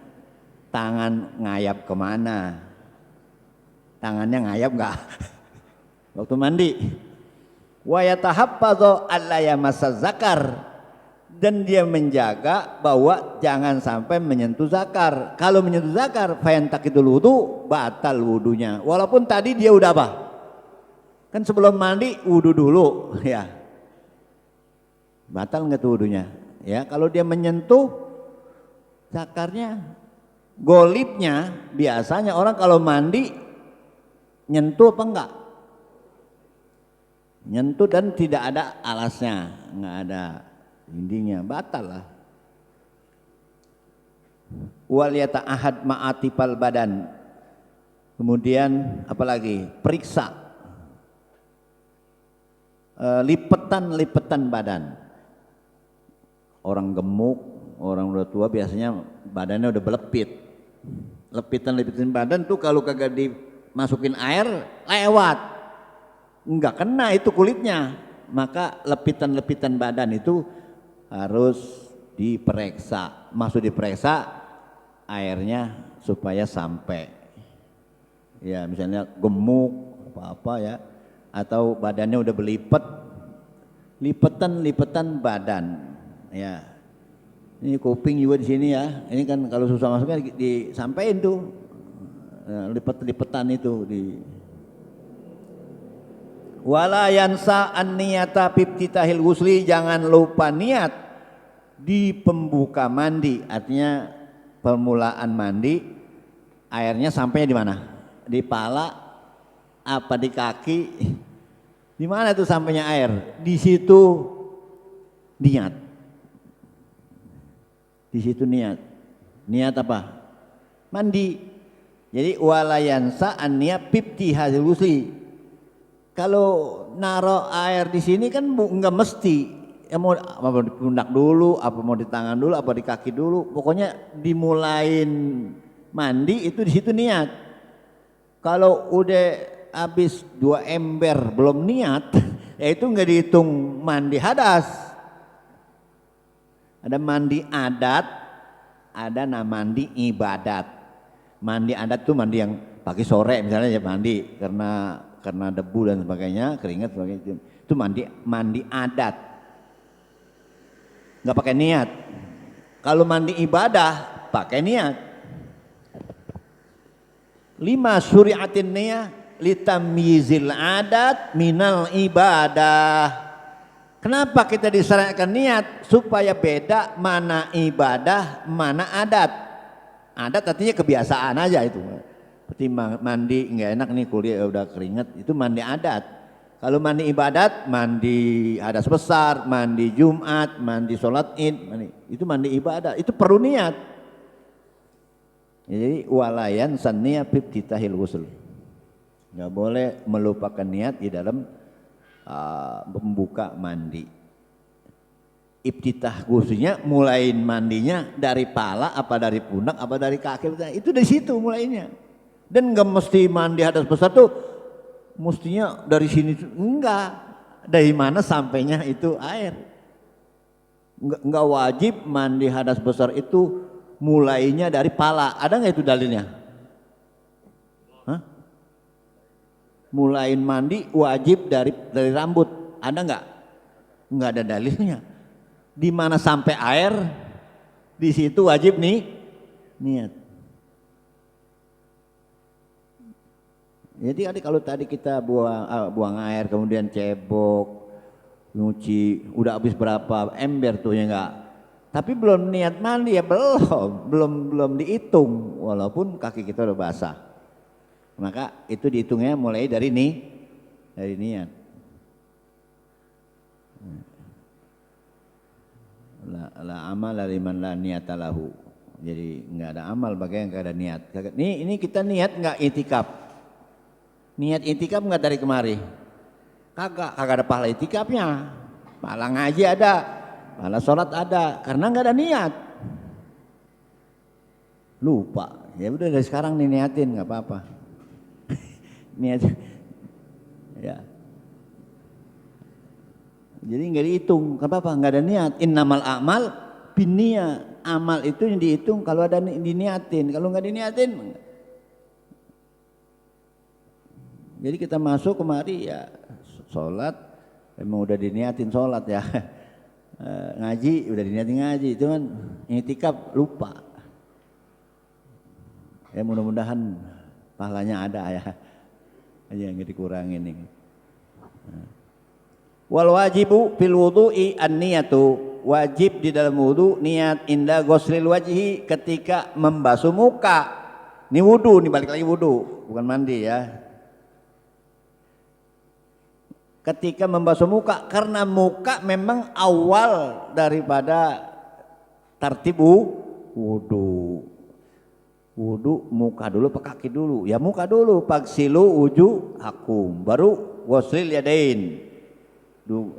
S1: tangan ngayap kemana? Tangannya ngayap enggak? Waktu mandi. Wa yatahaffadhu alla yamassaz zakar, dan dia menjaga bahwa jangan sampai menyentuh zakar. Kalau menyentuh zakar fayantakidul wudu, batal wudunya. Walaupun tadi dia udah apa? Kan sebelum mandi wudu dulu ya. Batal enggak tuh wudunya? Ya, kalau dia menyentuh zakarnya, golibnya biasanya orang kalau mandi nyentuh apa enggak? Nyentuh dan tidak ada alasnya, enggak ada dindingnya, batal lah. Wal yata'ahad ma'atifal badan. Kemudian apalagi? Periksa lipetan badan. Orang gemuk, orang udah tua biasanya badannya udah belepit. Lepitan badan tuh kalau kagak dimasukin air lewat, enggak kena itu kulitnya. Maka lepitan badan itu harus diperiksa. Maksud diperiksa airnya supaya sampai. Ya misalnya gemuk apa ya, atau badannya udah berlipat, lipetan badan. Ya, ini kuping juga di sini ya. Ini kan kalau susah masuknya disampaikan tuh lipetan itu di. Wala yansa an-niyata bibtitahil ghusli, jangan lupa niat di pembuka mandi. Artinya permulaan mandi airnya sampainya di mana? Di pala apa di kaki? Di mana tuh sampainya air? Di situ niat. Di situ niat. Niat apa? Mandi. Jadi wala yansa an-niyat bibtitahil ghusli. Kalau naro air di sini kan enggak mesti, ya mau apa di pundak dulu, apa mau di tangan dulu, apa di kaki dulu, pokoknya dimulain mandi itu di situ niat. Kalau udah habis 2 ember belum niat, ya itu enggak dihitung mandi hadas. Ada mandi adat, ada mandi ibadat. Mandi adat tuh mandi yang pagi sore misalnya ya mandi karena debu dan sebagainya, keringat sebagainya, itu mandi adat, nggak pakai niat. Kalau mandi ibadah pakai niat. 5 syuri'atin niyah litamyizil adat minal ibadah. Kenapa kita disyariatkan niat? Supaya beda mana ibadah, mana adat. Adat artinya kebiasaan aja itu. Seperti mandi nggak enak nih kuliah udah keringat, itu mandi adat. Kalau mandi ibadat, mandi hadas besar, mandi Jumat, mandi sholat id, itu mandi ibadat, itu perlu niat. Jadi walayan sanniya bibtitahil ghusl, nggak boleh melupakan niat di dalam membuka mandi. Ibtitah ghuslnya mulain mandinya dari pala apa dari pundak apa dari kaki, itu dari situ mulainya. Dan nggak mesti mandi hadas besar tuh mestinya dari sini, enggak, dari mana sampainya itu air. Enggak wajib mandi hadas besar itu mulainya dari pala, ada nggak itu dalilnya? Hah? Mulain mandi wajib dari rambut, ada nggak? Nggak ada dalilnya. Di mana sampai air, di situ wajib nih niat. Jadi kalau tadi kita buang air kemudian cebok, nyuci, udah habis berapa ember tuh ya enggak. Tapi belum niat mandi ya belum dihitung walaupun kaki kita udah basah. Maka itu dihitungnya mulai dari niat. La amal liman la niyata lahu. Jadi enggak ada amal bagi yang enggak ada niat. Ini kita niat enggak itikaf. Niat itikaf enggak dari kemari? Kagak ada pahala itikafnya. Pahala ngaji ada, pahala sholat ada, karena enggak ada niat. Lupa. Ya udah dari sekarang nih niatin, enggak apa-apa. Niat. Ya. Jadi enggak dihitung, enggak apa-apa, enggak ada niat. Innamal a'mal binniyat. Amal itu yang dihitung kalau ada diniatin, kalau enggak diniatin. Jadi kita masuk kemari ya sholat, memang udah diniatin sholat ya. Ngaji udah diniatin ngaji, itu kan i'tikaf lupa. Ya mudah-mudahan pahalanya ada ya. Aja yang dikurangin ini. Wal wajibu fil wudu'i an-niyatu, wajib di dalam wudu niat inda ghuslil wajhi, ketika membasuh muka. Ini wudu, nih balik lagi wudu, bukan mandi ya. Ketika membasuh muka, karena muka memang awal daripada tartib wudu. Wudu muka dulu apa kaki dulu? Ya muka dulu. Paksilu wujuhakum, baru ghuslil yadain.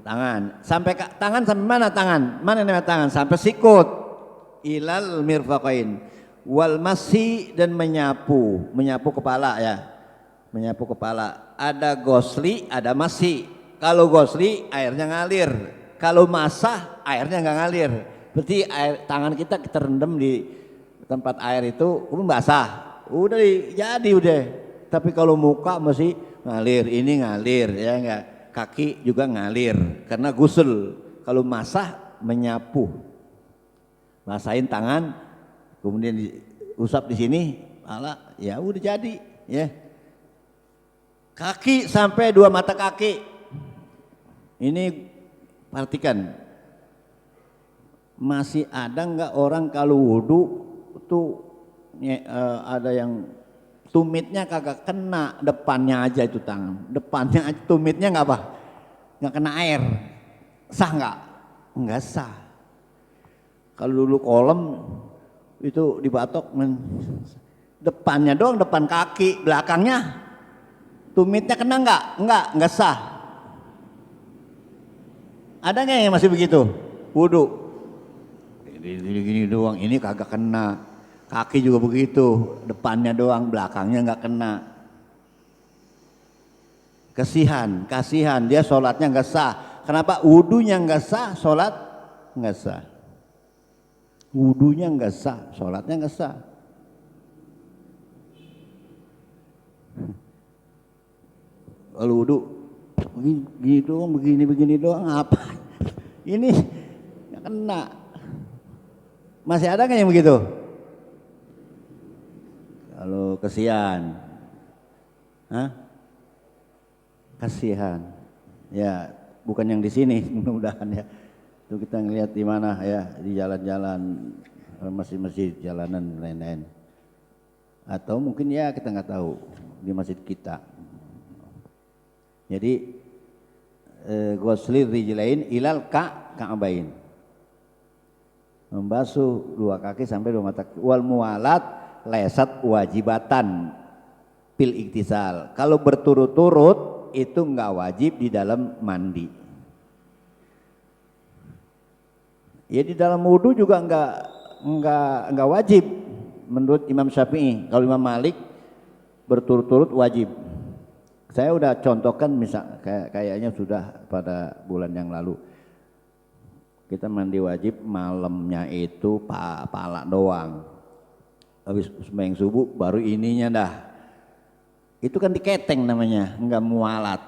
S1: Tangan sampai tangan sampai mana tangan? Mana namanya tangan? Sampai sikut ilal mirfaqain. Wal masi, dan menyapu kepala ya. Menyapu kepala. Ada gosli, ada masi. Kalau gosli airnya ngalir, kalau masah airnya nggak ngalir. Berarti tangan kita rendam di tempat air itu kemudian basah. Udah jadi udah. Tapi kalau muka masih ngalir, ini ngalir ya enggak. Kaki juga ngalir karena gusul. Kalau masah menyapu, masahin tangan, kemudian diusap di sini, ya udah jadi ya. Kaki sampai 2 mata kaki. Ini perhatikan, masih ada nggak orang kalau wudu tuh ada yang tumitnya kagak kena, depannya aja itu tangan, depannya aja tumitnya nggak apa, nggak kena air, sah nggak? Nggak sah. Kalau dulu kolam itu dibatok, depannya doang, depan kaki, belakangnya tumitnya kena nggak sah. Ada nggak yang masih begitu? Wudu gini doang, ini kagak kena. Kaki juga begitu, depannya doang, belakangnya nggak kena. Kasihan dia sholatnya nggak sah. Kenapa? Wudunya nggak sah, sholat nggak sah. Wudunya nggak sah, sholatnya nggak sah. Kalau wudu begini doang apa? Ini nggak kena. Masih ada nggak yang begitu? Kalau kasihan, kasihan. Ya, bukan yang di sini, mudah-mudahan ya. Itu kita ngelihat di mana ya, di jalan-jalan, masjid-masjid, jalanan lain-lain. Atau mungkin ya kita nggak tahu di masjid kita. Jadi ghuslir rijlain ilal ka'bain. Membasuh 2 kaki sampai 2 mata kaki. Wal muwalat lesat wajibatan pil iktisal. Kalau berturut-turut itu enggak wajib di dalam mandi. Ya di dalam wudu juga enggak wajib menurut Imam Syafi'i. Kalau Imam Malik berturut-turut wajib. Saya udah contohkan misal kayaknya sudah pada bulan yang lalu. Kita mandi wajib malamnya itu pala doang. Habis sembahyang subuh baru ininya dah. Itu kan diketeng namanya, enggak mualat.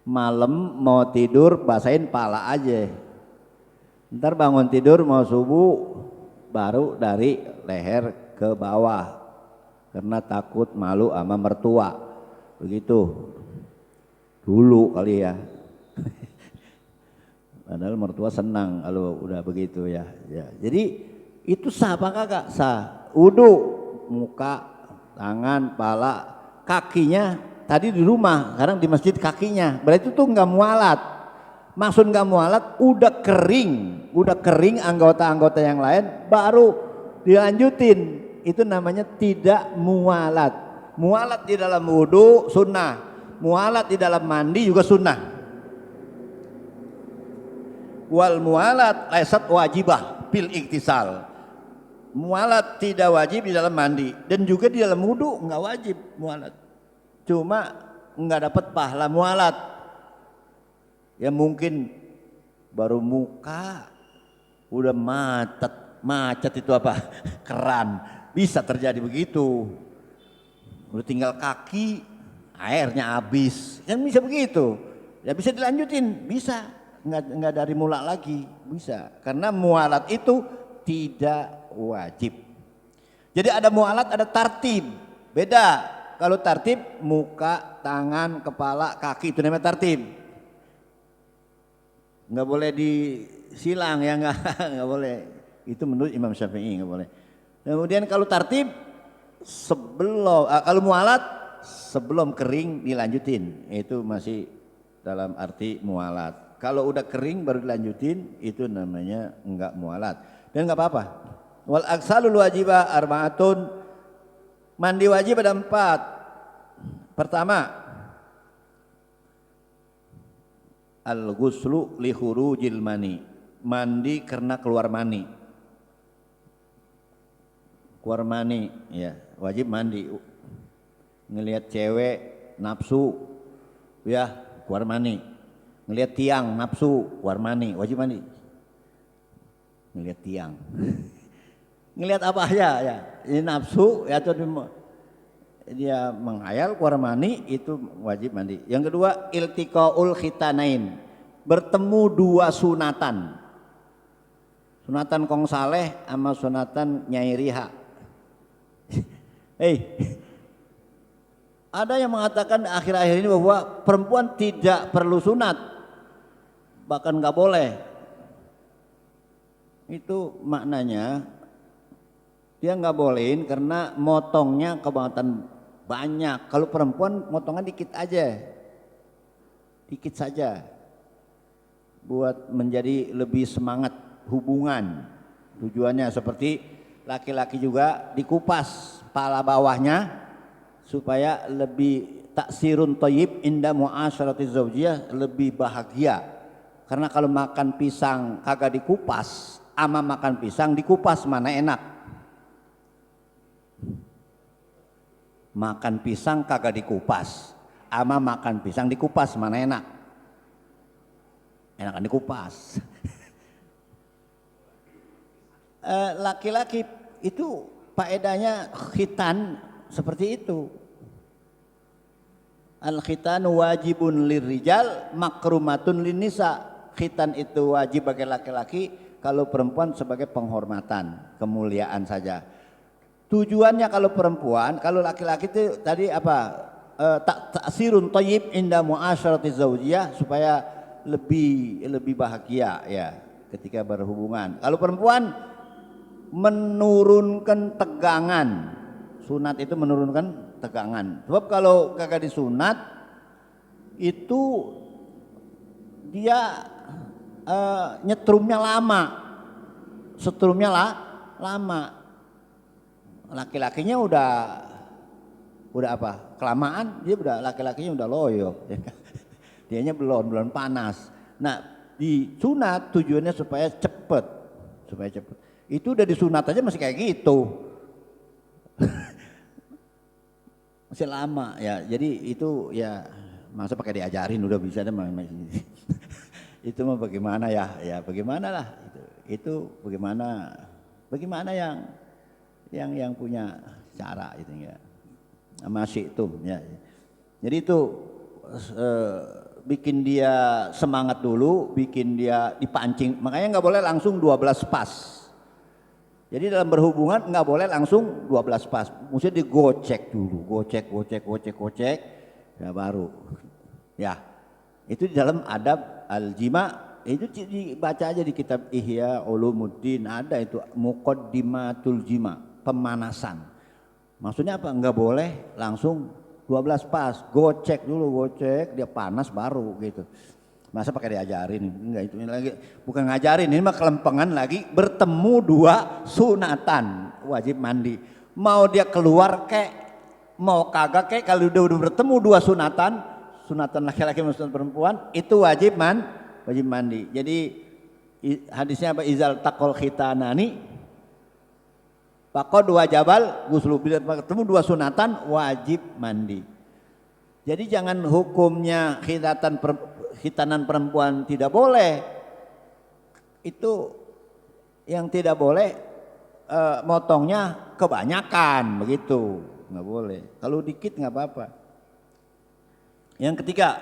S1: Malam mau tidur basahin pala aja. Ntar bangun tidur mau subuh baru dari leher ke bawah. Karena takut malu sama mertua. Begitu. Dulu kali ya. Padahal mertua senang kalau udah begitu ya. Jadi itu sah apa kagak? Sah. Wudu, muka, tangan, pala, kakinya tadi di rumah, sekarang di masjid kakinya. Berarti itu tuh nggak mualat. Maksud nggak mualat, udah kering anggota-anggota yang lain, baru dilanjutin. Itu namanya tidak mualat. Mualat di dalam wudu sunnah, mualat di dalam mandi juga sunnah. Wal mualat laisat wajibah bil iktisal. Mualat tidak wajib di dalam mandi dan juga di dalam wudu nggak wajib mualat. Cuma nggak dapat pahala mualat. Ya mungkin baru muka udah macet itu apa? Keran. Bisa terjadi begitu. Udah tinggal kaki airnya habis. Kan bisa begitu. Ya bisa dilanjutin, bisa. Nggak dari mula lagi, bisa, karena mualat itu tidak wajib. Jadi ada mualat, ada tartib, beda. Kalau tartib muka, tangan, kepala, kaki itu namanya tartib. Nggak boleh disilang ya, nggak boleh. Itu menurut Imam Syafi'i nggak boleh. Kemudian kalau tartib kalau mualat sebelum kering dilanjutin, itu masih dalam arti mualat. Kalau udah kering baru dilanjutin, itu namanya enggak mualat. Dan enggak apa-apa. Wal aksalul wajibah arba'atun. Mandi wajib ada 4. Pertama, al-ghuslu li khurujil mani. Mandi karena keluar mani. Keluar mani, ya, wajib mandi. Ngelihat cewek nafsu, ya, keluar mani. Ngelihat tiang nafsu, keluar mani, wajib mandi. Ngelihat tiang. Ngelihat apa aja ya, ini nafsu ya, atau dia menghayal keluar mani, itu wajib mandi. Yang kedua, iltiqaul khitanain, bertemu 2 sunatan. Sunatan Kong Saleh sama sunatan Nyai Riha. Ada yang mengatakan akhir-akhir ini bahwa perempuan tidak perlu sunat, bahkan nggak boleh. Itu maknanya dia nggak bolehin karena motongnya kebangetan banyak. Kalau perempuan motongan dikit aja, dikit saja, buat menjadi lebih semangat hubungan. Tujuannya seperti laki-laki juga dikupas pala bawahnya supaya lebih taksirun thayyib inda muasyarati zaujiyah, lebih bahagia. Karena kalau makan pisang kagak dikupas, ama makan pisang dikupas mana enak? Makan pisang kagak dikupas, ama makan pisang dikupas mana enak? Enakan dikupas. Laki-laki itu faedahnya khitan seperti itu. Al-khitan wajibun lirrijal makrumatun linnisa. Khitan itu wajib bagi laki-laki, kalau perempuan sebagai penghormatan, kemuliaan saja. Tujuannya kalau perempuan, kalau laki-laki itu tadi apa? Taksirun thayyib inda muasyarati zaujiyah, supaya lebih bahagia ya ketika berhubungan. Kalau perempuan menurunkan tegangan. Sunat itu menurunkan tegangan. Sebab kalau kagak disunat itu dia nyetrumnya lama, setrumnya lama. Laki-lakinya udah apa? Kelamaan, dia udah laki-lakinya udah loyo. Dianya belum panas. Nah, disunat tujuannya supaya cepet. Itu udah disunat aja masih kayak gitu. masih lama ya. Jadi itu ya masa pakai diajarin udah bisa deh. Itu mah bagaimana ya? Ya bagaimana lah itu bagaimana yang punya cara itu ya. Masih itu ya. Jadi itu bikin dia semangat dulu, bikin dia dipancing. Makanya nggak boleh langsung 12 pas. Jadi dalam berhubungan nggak boleh langsung 12 pas. Mesti digocek dulu, gocek, ya baru. Ya, itu di dalam adab al-jima, itu dibaca aja di kitab Ihya Ulumuddin, ada itu Muqaddimatul Jima, pemanasan. Maksudnya apa? Nggak boleh langsung 12 pas, gocek dulu, dia panas baru gitu. Masa pakai diajarin? Enggak, itu lagi bukan ngajarin, ini mah kelempengan lagi. Bertemu dua sunatan wajib mandi. Mau dia keluar kek, mau kagak kek, kalau udah bertemu dua sunatan laki-laki dan sunatan perempuan, itu wajib mandi. Jadi hadisnya apa? Izal taqol khitanani Pako dua jabal guslu, bila ketemu dua sunatan wajib mandi. Jadi jangan hukumnya khitanan perempuan tidak boleh. Itu yang tidak boleh motongnya kebanyakan begitu, nggak boleh. Kalau dikit nggak apa-apa. Yang ketiga,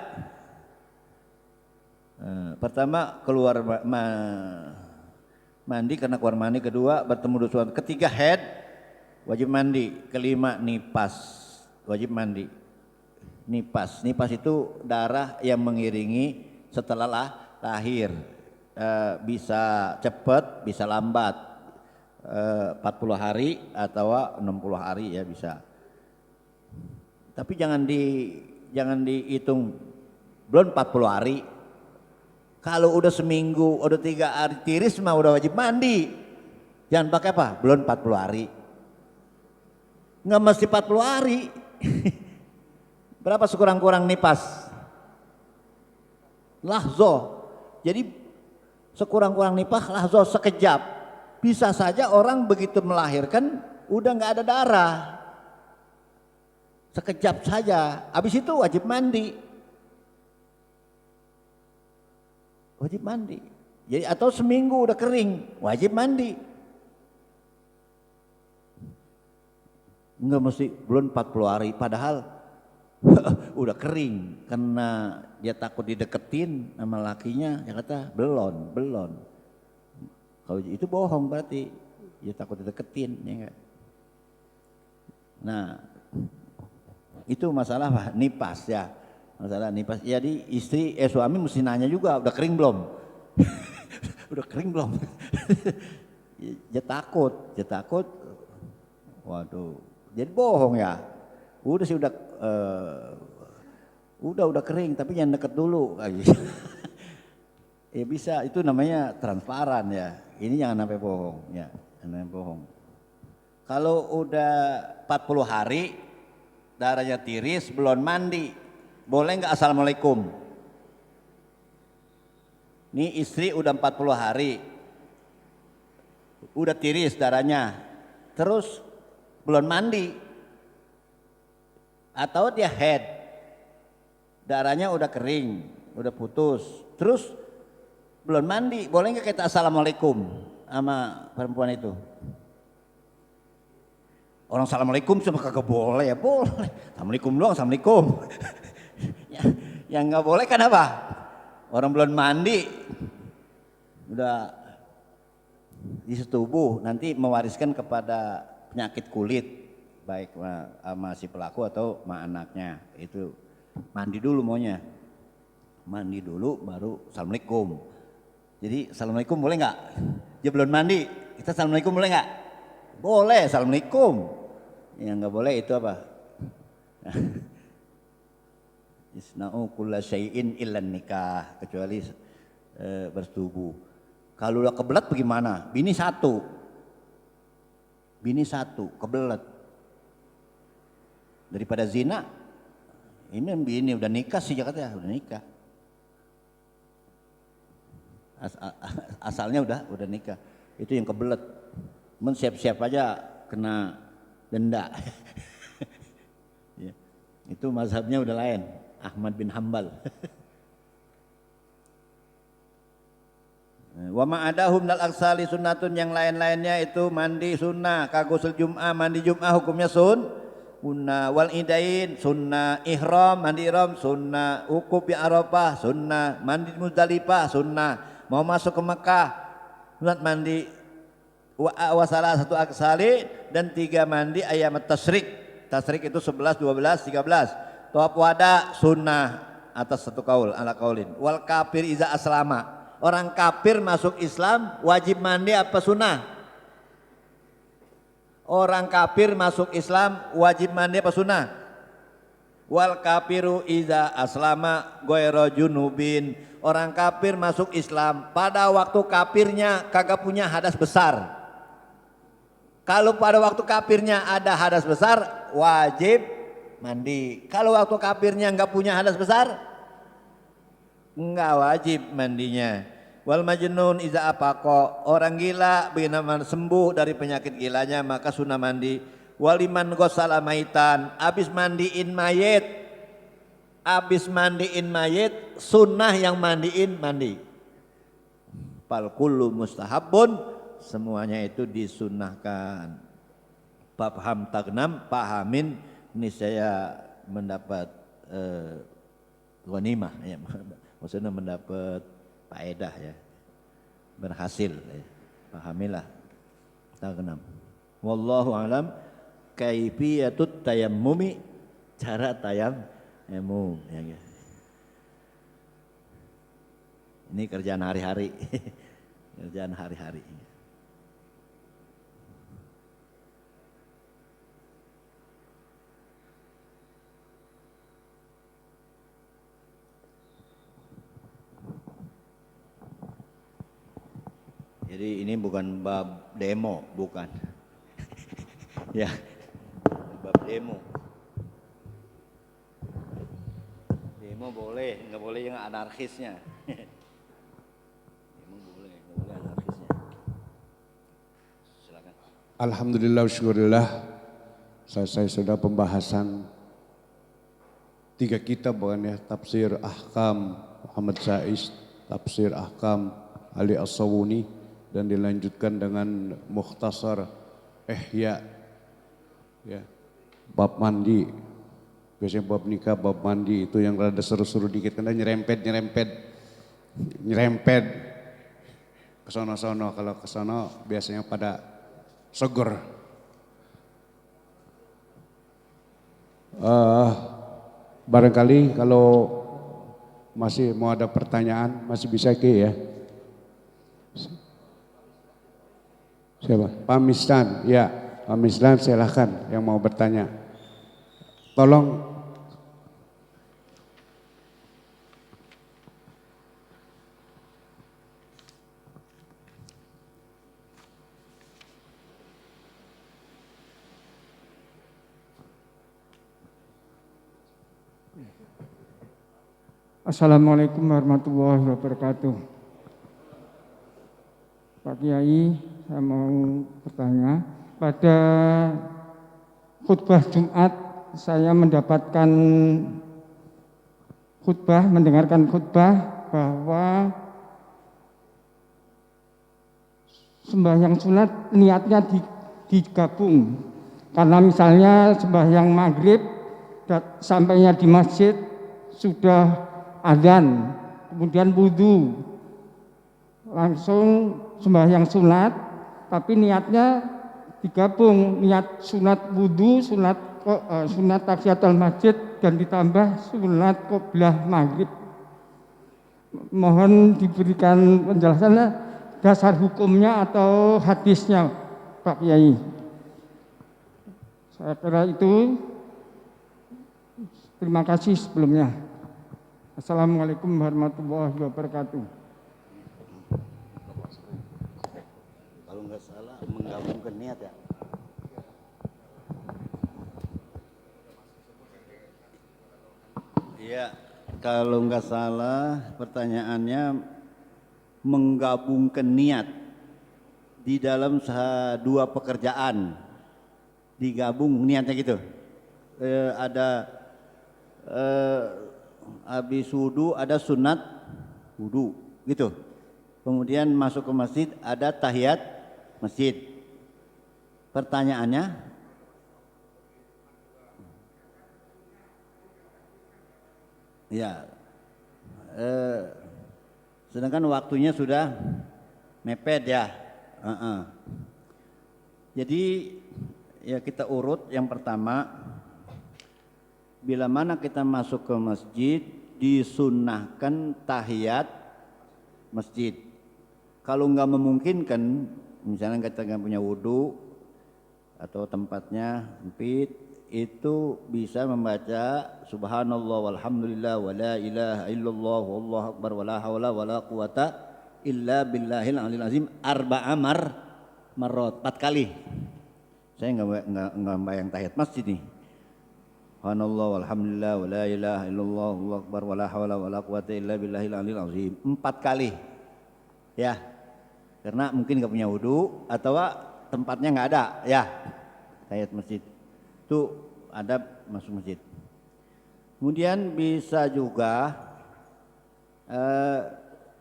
S1: pertama keluar mandi karena keluar mandi, kedua bertemu dua suami, ketiga head wajib mandi, kelima nipas wajib mandi. Nipas itu darah yang mengiringi setelah lahir, bisa cepat bisa lambat, 40 hari atau 60 hari ya bisa. Tapi jangan dihitung belum 40 hari. Kalau udah seminggu, udah 3 hari tiris mah udah wajib mandi. Jangan pakai apa? Belum 40 hari. Nggak mesti 40 hari. Berapa sekurang-kurang nipas? Lahzo. Jadi sekurang-kurang nipas lahzo sekejap. Bisa saja orang begitu melahirkan udah nggak ada darah. Sekejap saja. Habis itu wajib mandi. Wajib mandi. Jadi atau seminggu udah kering, wajib mandi. Enggak mesti belum 40 hari, padahal udah kering karena dia takut dideketin sama lakinya, ya kata belum. Kalau itu bohong berarti dia takut dideketin, ya enggak. Nah, itu masalah apa? Nipas ya. Masalah nipas. Jadi suami mesti nanya juga, udah kering belum? Udah kering belum? Dia takut. Waduh, jadi bohong ya. Udah sih udah kering, tapi jangan deket dulu. Ya bisa, itu namanya transparan ya. Ini jangan sampai bohong ya, jangan bohong. Kalau udah 40 hari darahnya tiris belum mandi, boleh nggak assalamualaikum? Nih istri udah 40 hari, udah tiris darahnya, terus belum mandi, atau dia head, darahnya udah kering, udah putus, terus belum mandi, boleh nggak kita assalamualaikum sama perempuan itu? Orang assalamualaikum cuma kagak boleh ya, boleh. Assalamualaikum doang, assalamualaikum. Yang nggak boleh kan apa? Orang belum mandi udah disetubuh, nanti mewariskan kepada penyakit kulit, baik sama si pelaku atau sama anaknya. Itu mandi dulu maunya, mandi dulu baru assalamualaikum. Jadi assalamualaikum boleh nggak? Dia belum mandi, kita assalamualaikum boleh nggak? Boleh, assalamualaikum. Yang nggak boleh itu apa? Isna'u kulla syai'in illan nikah, kecuali bersetubuh. Kalau udah kebelet bagaimana? Bini satu kebelet. Daripada zina, ini bini udah nikah sih katanya, udah nikah. Asalnya udah nikah. Itu yang kebelet. Men siap-siap aja kena denda. Ya. Itu mazhabnya udah lain, Ahmad bin Hambal. Wa ma'adahum nal aksali sunnatun, yang lain-lainnya itu mandi sunnah. Kagusul Jum'ah, mandi Jum'ah hukumnya sunnah. Wal idain sunnah, ihram, mandi ihram sunnah, wukuf di Arafah sunnah, mandi Muzdalifah sunnah, mau masuk ke Mekah sunat mandi wa salah satu aksali, dan 3 mandi ayam tasyrik. Tasyrik itu 11, 12, 13. Tawaf wada sunnah atas satu kaul ala kaulin. Wal kafir iza aslama, orang kafir masuk Islam wajib mandi apa sunnah? Orang kafir masuk Islam wajib mandi apa sunnah? Wal kafiru iza aslama ghairu junubin, orang kafir masuk Islam pada waktu kafirnya kagak punya hadas besar. Kalau pada waktu kafirnya ada hadas besar wajib mandi. Kalau waktu kafirnya enggak punya hadas besar enggak wajib mandinya. Wal majnun iza apaqo, orang gila bina sembuh dari penyakit gilanya maka sunnah mandi. Waliman ghusala maitan, abis mandiin mayit, abis mandiin mayit sunnah yang mandiin mandi. Fal kullu mustahabun, semuanya itu disunnahkan. Faham tagnam, pahamin niscaya mendapat ghanimah ya. Maksudnya mendapat faedah ya, berhasil ya. Pahamilah tagnam. Wallahu alam kaifiyatut tayammumi, cara tayammum ya. Ini kerjaan hari-hari. Kerjaan hari-hari. Jadi ini bukan bab demo, bukan. Ya, bab demo. Demo boleh, nggak boleh yang anarkisnya. Demo boleh, nggak boleh anarkisnya. Silakan.
S2: Alhamdulillah, syukurillah. Selesai sudah pembahasan 3 kitab bukan ya, tafsir ahkam Muhammad Saiz, tafsir ahkam Ali As-Sawuni, dan dilanjutkan dengan mukhtasar ihya ya, bab mandi. Biasanya bab nikah, bab mandi itu yang rada seru-seru dikit karena nyerempet ke sono-sono. Kalau ke sono biasanya pada seger. Barangkali kalau masih mau ada pertanyaan masih bisa ke ya. Siapa? Pak Mislan, ya Pak Mislan silahkan yang mau bertanya. Tolong.
S3: Assalamualaikum warahmatullahi wabarakatuh. Pak Kiai, saya mau bertanya, pada khutbah Jumat saya mendapatkan mendengarkan khutbah bahwa sembahyang sunat niatnya digabung. Karena misalnya sembahyang maghrib sampainya di masjid sudah adzan, kemudian wudu, langsung sembahyang sunat, tapi niatnya digabung, niat sunat wudu, sunat tahiyatul masjid, dan ditambah sunat qobliyah maghrib. Mohon diberikan penjelasannya, dasar hukumnya atau hadisnya, Pak Kiai. Saya kira itu. Terima kasih sebelumnya. Assalamualaikum warahmatullahi wabarakatuh.
S1: Kalau nggak salah menggabungkan niat ya. Iya, kalau nggak salah pertanyaannya menggabungkan niat di dalam 2 pekerjaan, digabung niatnya gitu. Ada habis wudu ada sunat wudu gitu. Kemudian masuk ke masjid ada tahiyat masjid. Pertanyaannya, ya, sedangkan waktunya sudah mepet ya. Jadi ya kita urut. Yang pertama, bila mana kita masuk ke masjid disunnahkan tahiyat masjid. Kalau nggak memungkinkan, misalnya kita nggak punya wudhu atau tempatnya sempit, itu bisa membaca subhanallah walhamdulillah wala ilaha illallah wallahu akbar wala haula wala quwata illa billahil aliyil azim arba'a marrat, 4 kali. Saya nggak bayang tahiyat masjid nih. Subhanallah walhamdulillah wala ilaha illallah wallahu akbar wala haula wala quwata illa billahil aliyil azim, 4 kali. Ya. Karena mungkin nggak punya wudu atau tempatnya nggak ada, ya. Tahiyat masjid. Itu adab masuk masjid. Kemudian bisa juga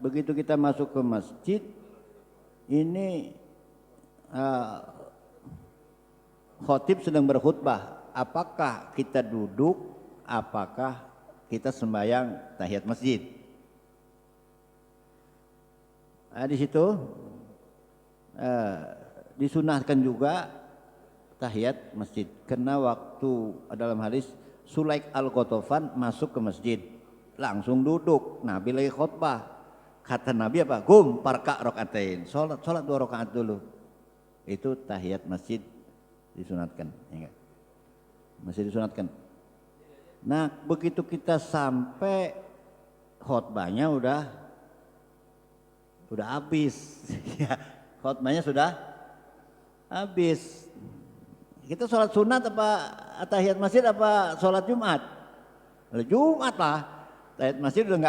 S1: begitu kita masuk ke masjid ini khotib sedang berkhutbah, apakah kita duduk, apakah kita sembahyang tahiyat masjid. Nah, di situ disunahkan juga tahiyat masjid, karena waktu dalam hadis Sulaik al-Ghatafan masuk ke masjid langsung duduk, Nabi lagi khutbah, kata Nabi apa? Gum parka rokaatain, sholat 2 rakaat dulu. Itu tahiyat masjid disunatkan, ya, masih disunatkan. Nah begitu kita sampai khutbahnya udah habis, ya, khutbahnya sudah habis. Kita sholat sunat apa tahiyat masjid apa sholat Jumat? Jumat lah, tahiyat masjid udah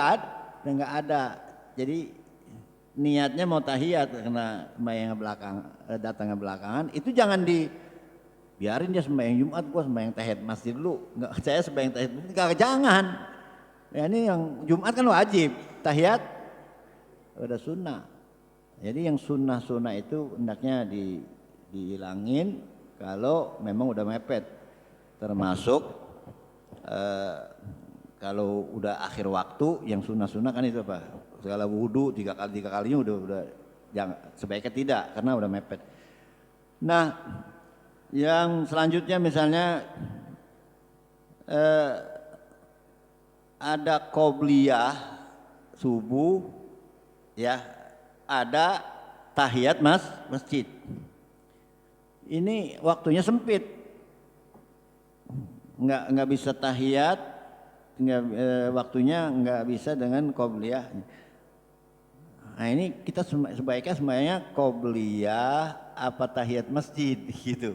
S1: nggak ada. Jadi niatnya mau tahiyat karena sembahyang datangnya belakangan, itu jangan biarin dia sembahyang Jumat, gua sembahyang tahiyat masjid dulu. Nggak, saya sembahyang tahiyat masjid, jangan. Ya ini yang Jumat kan wajib, tahiyat udah sunnah. Jadi yang sunnah itu hendaknya dihilangin kalau memang udah mepet. Termasuk kalau udah akhir waktu, yang sunnah kan itu apa? Segala wudu 3 kalinya udah jangan, sebaiknya tidak karena udah mepet. Nah, yang selanjutnya misalnya ada qobliyah subuh, ya, ada tahiyat masjid. Ini waktunya sempit, nggak bisa tahiyat, waktunya nggak bisa dengan qobliyah. Nah ini kita sebaiknya semuanya qobliyah apa tahiyat masjid gitu,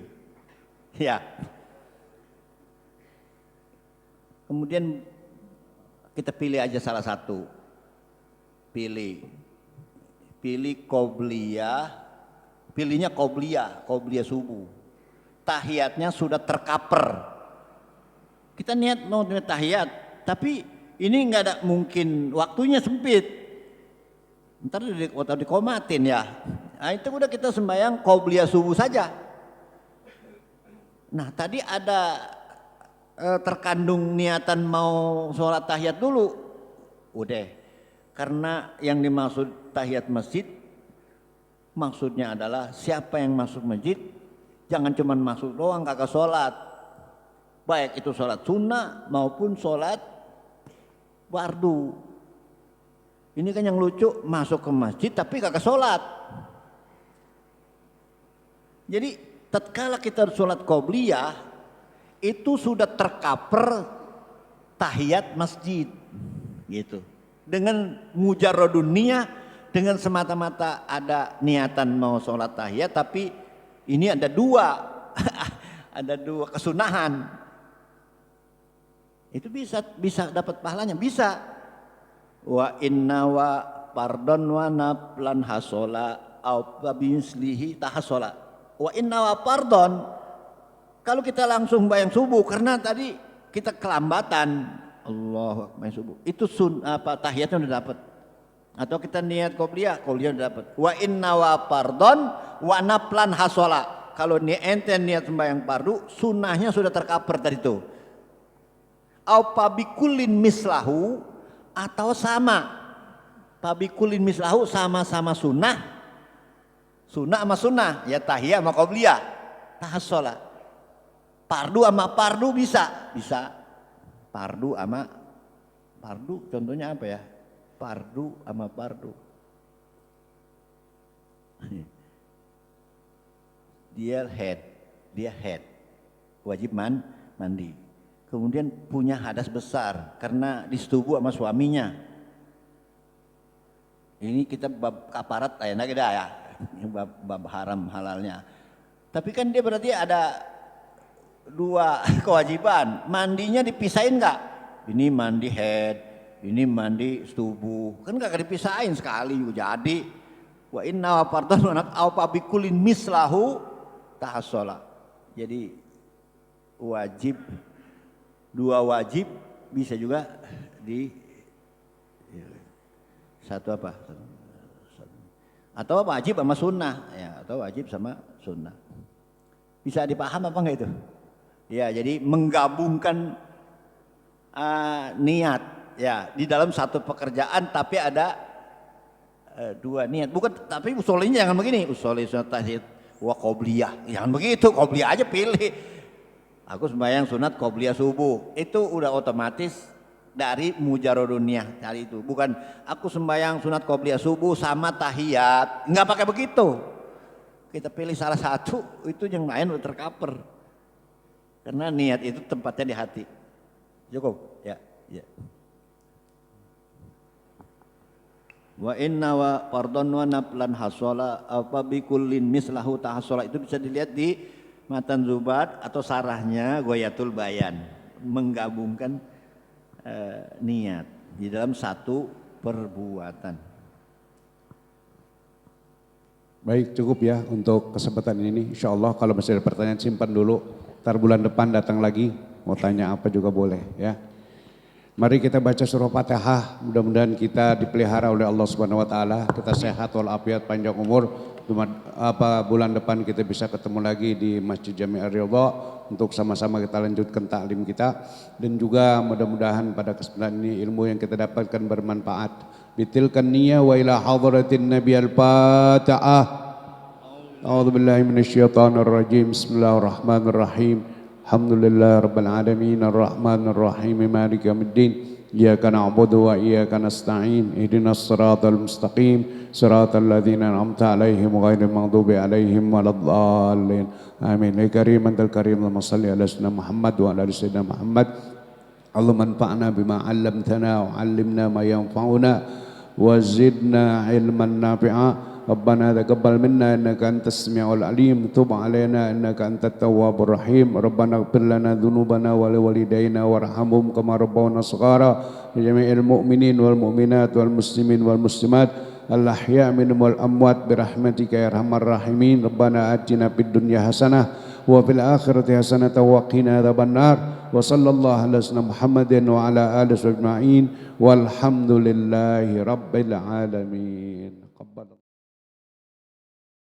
S1: ya. Kemudian kita pilih aja salah satu, pilih qobliyah. Pilihnya qobliyah subuh. Tahiyatnya sudah tercover. Kita niat mau tahiyat, tapi ini nggak ada, mungkin waktunya sempit. Ntar dikomatin ya. Nah itu udah kita sembahyang qobliyah subuh saja. Nah tadi ada terkandung niatan mau sholat tahiyat dulu. Udah, karena yang dimaksud tahiyat masjid, maksudnya adalah siapa yang masuk masjid jangan cuma masuk doang kagak sholat, baik itu sholat sunnah maupun sholat fardu. Ini kan yang lucu, masuk ke masjid tapi kagak sholat. Jadi tatkala kita sholat qobliyah itu sudah tercover tahiyat masjid gitu, dengan mujarradun niyah, dengan semata-mata ada niatan mau sholat tahiyat, tapi ini ada 2 ada 2 kesunahan. Itu bisa dapat pahalanya, bisa. Wa inna wa pardon wa naflan hasola au babislihi tahasola. Wa inna wa pardon, kalau kita langsung bayang subuh karena tadi kita kelambatan, Allahu Akbar subuh. Itu tahiyatnya udah dapat. Atau kita niat qobliyah udah dapat. Wa inna wa fardhon wa naflan hasola. Kalau ente niat sembahyang fardu, sunnahnya sudah tercover tadi itu. Au pabikulin mislahu, atau sama. Pabikulin mislahu sama-sama sunnah. Sunnah sama sunnah, ya tahiyah sama qobliyah. Tahasola. Fardu sama fardu bisa. Fardu sama fardu, contohnya apa ya? Fardu sama fardu. Dia head, wajib mandi. Kemudian punya hadas besar karena disetubuh sama suaminya. Ini kita bab kaparat enak kita ya, bab haram halalnya. Tapi kan dia berarti ada dua kewajiban, mandinya dipisahin nggak? Ini mandi head, ini mandi setubuh, kan nggak dipisahin sekali juga jadi. Wa inna wa fardhon wa bikulin mislahu tahassola. Jadi wajib, dua wajib bisa juga di satu apa? Atau wajib sama sunnah, ya, atau wajib sama sunnah. Bisa dipaham apa enggak itu? Ya, jadi menggabungkan niat ya di dalam satu pekerjaan, tapi ada dua niat. Bukan, tapi usulnya jangan begini, usul sunat tahiyat wa qobliyah. Jangan begitu, qobliyah aja pilih. Aku sembahyang sunat qobliyah subuh. Itu udah otomatis dari mujarodun niyah kali itu. Bukan aku sembahyang sunat qobliyah subuh sama tahiyat. Enggak pakai begitu. Kita pilih salah satu, itu yang lain udah tercover. Karena niat itu tempatnya di hati. Cukup? Ya. Wa inna wa fardhon wa naflan hasola apa bikullin mislahu tahasola, itu bisa dilihat di Matan Zubat atau sarahnya Ghayatul Bayan, menggabungkan niat di dalam satu perbuatan.
S2: Baik, cukup ya untuk kesempatan ini. Insya Allah kalau masih ada pertanyaan simpan dulu. Ntar bulan depan datang lagi, mau tanya apa juga boleh ya. Mari kita baca surah Fatihah, mudah-mudahan kita dipelihara oleh Allah Subhanahu wa taala, kita sehat walafiat, panjang umur. Bulan depan kita bisa ketemu lagi di Masjid Jami' Ar-Ridha untuk sama-sama kita lanjutkan taklim kita, dan juga mudah-mudahan pada kesempatan ini ilmu yang kita dapatkan bermanfaat. Bitilkan niyah wa ila hadratin Nabi al-Fatihah. A'udzubillahi minasyaitonir rajim. Bismillahirrahmanirrahim. Alhamdulillah rabbil alamin arrahmanir rahim maliki yaumiddin. Iyyaka na'budu wa iyyaka nasta'in. Ihdinas siratal mustaqim. Siratal ladzina an'amta 'alaihim ghairil maghdubi 'alaihim waladdallin. Amin. Ya karim antal karim, Allahumma shalli ala sayyidina Muhammad wa ala ali sayyidina Muhammad. Allahumma anfa'na bima 'allamtana wa 'allimna ma yanfa'una wa zidna 'ilman nafi'a. ربنا تقبل منا إنك أنت السميع العليم تب علينا إنك أنت التواب الرحيم ربنا اغفر لنا ذنوبنا ولوالدينا وارحمهم كما ربونا صغارا لجميع المؤمنين والمؤمنات والمسلمين والمسلمات الأحياء منهم والأموات برحمتك يا أرحم الراحمين ربنا آتنا في الدنيا حسنة وفي الآخرة حسنة وقنا عذاب النار وصلى الله على سيدنا محمد وعلى آله وصحبه أجمعين والحمد لله رب العالمين.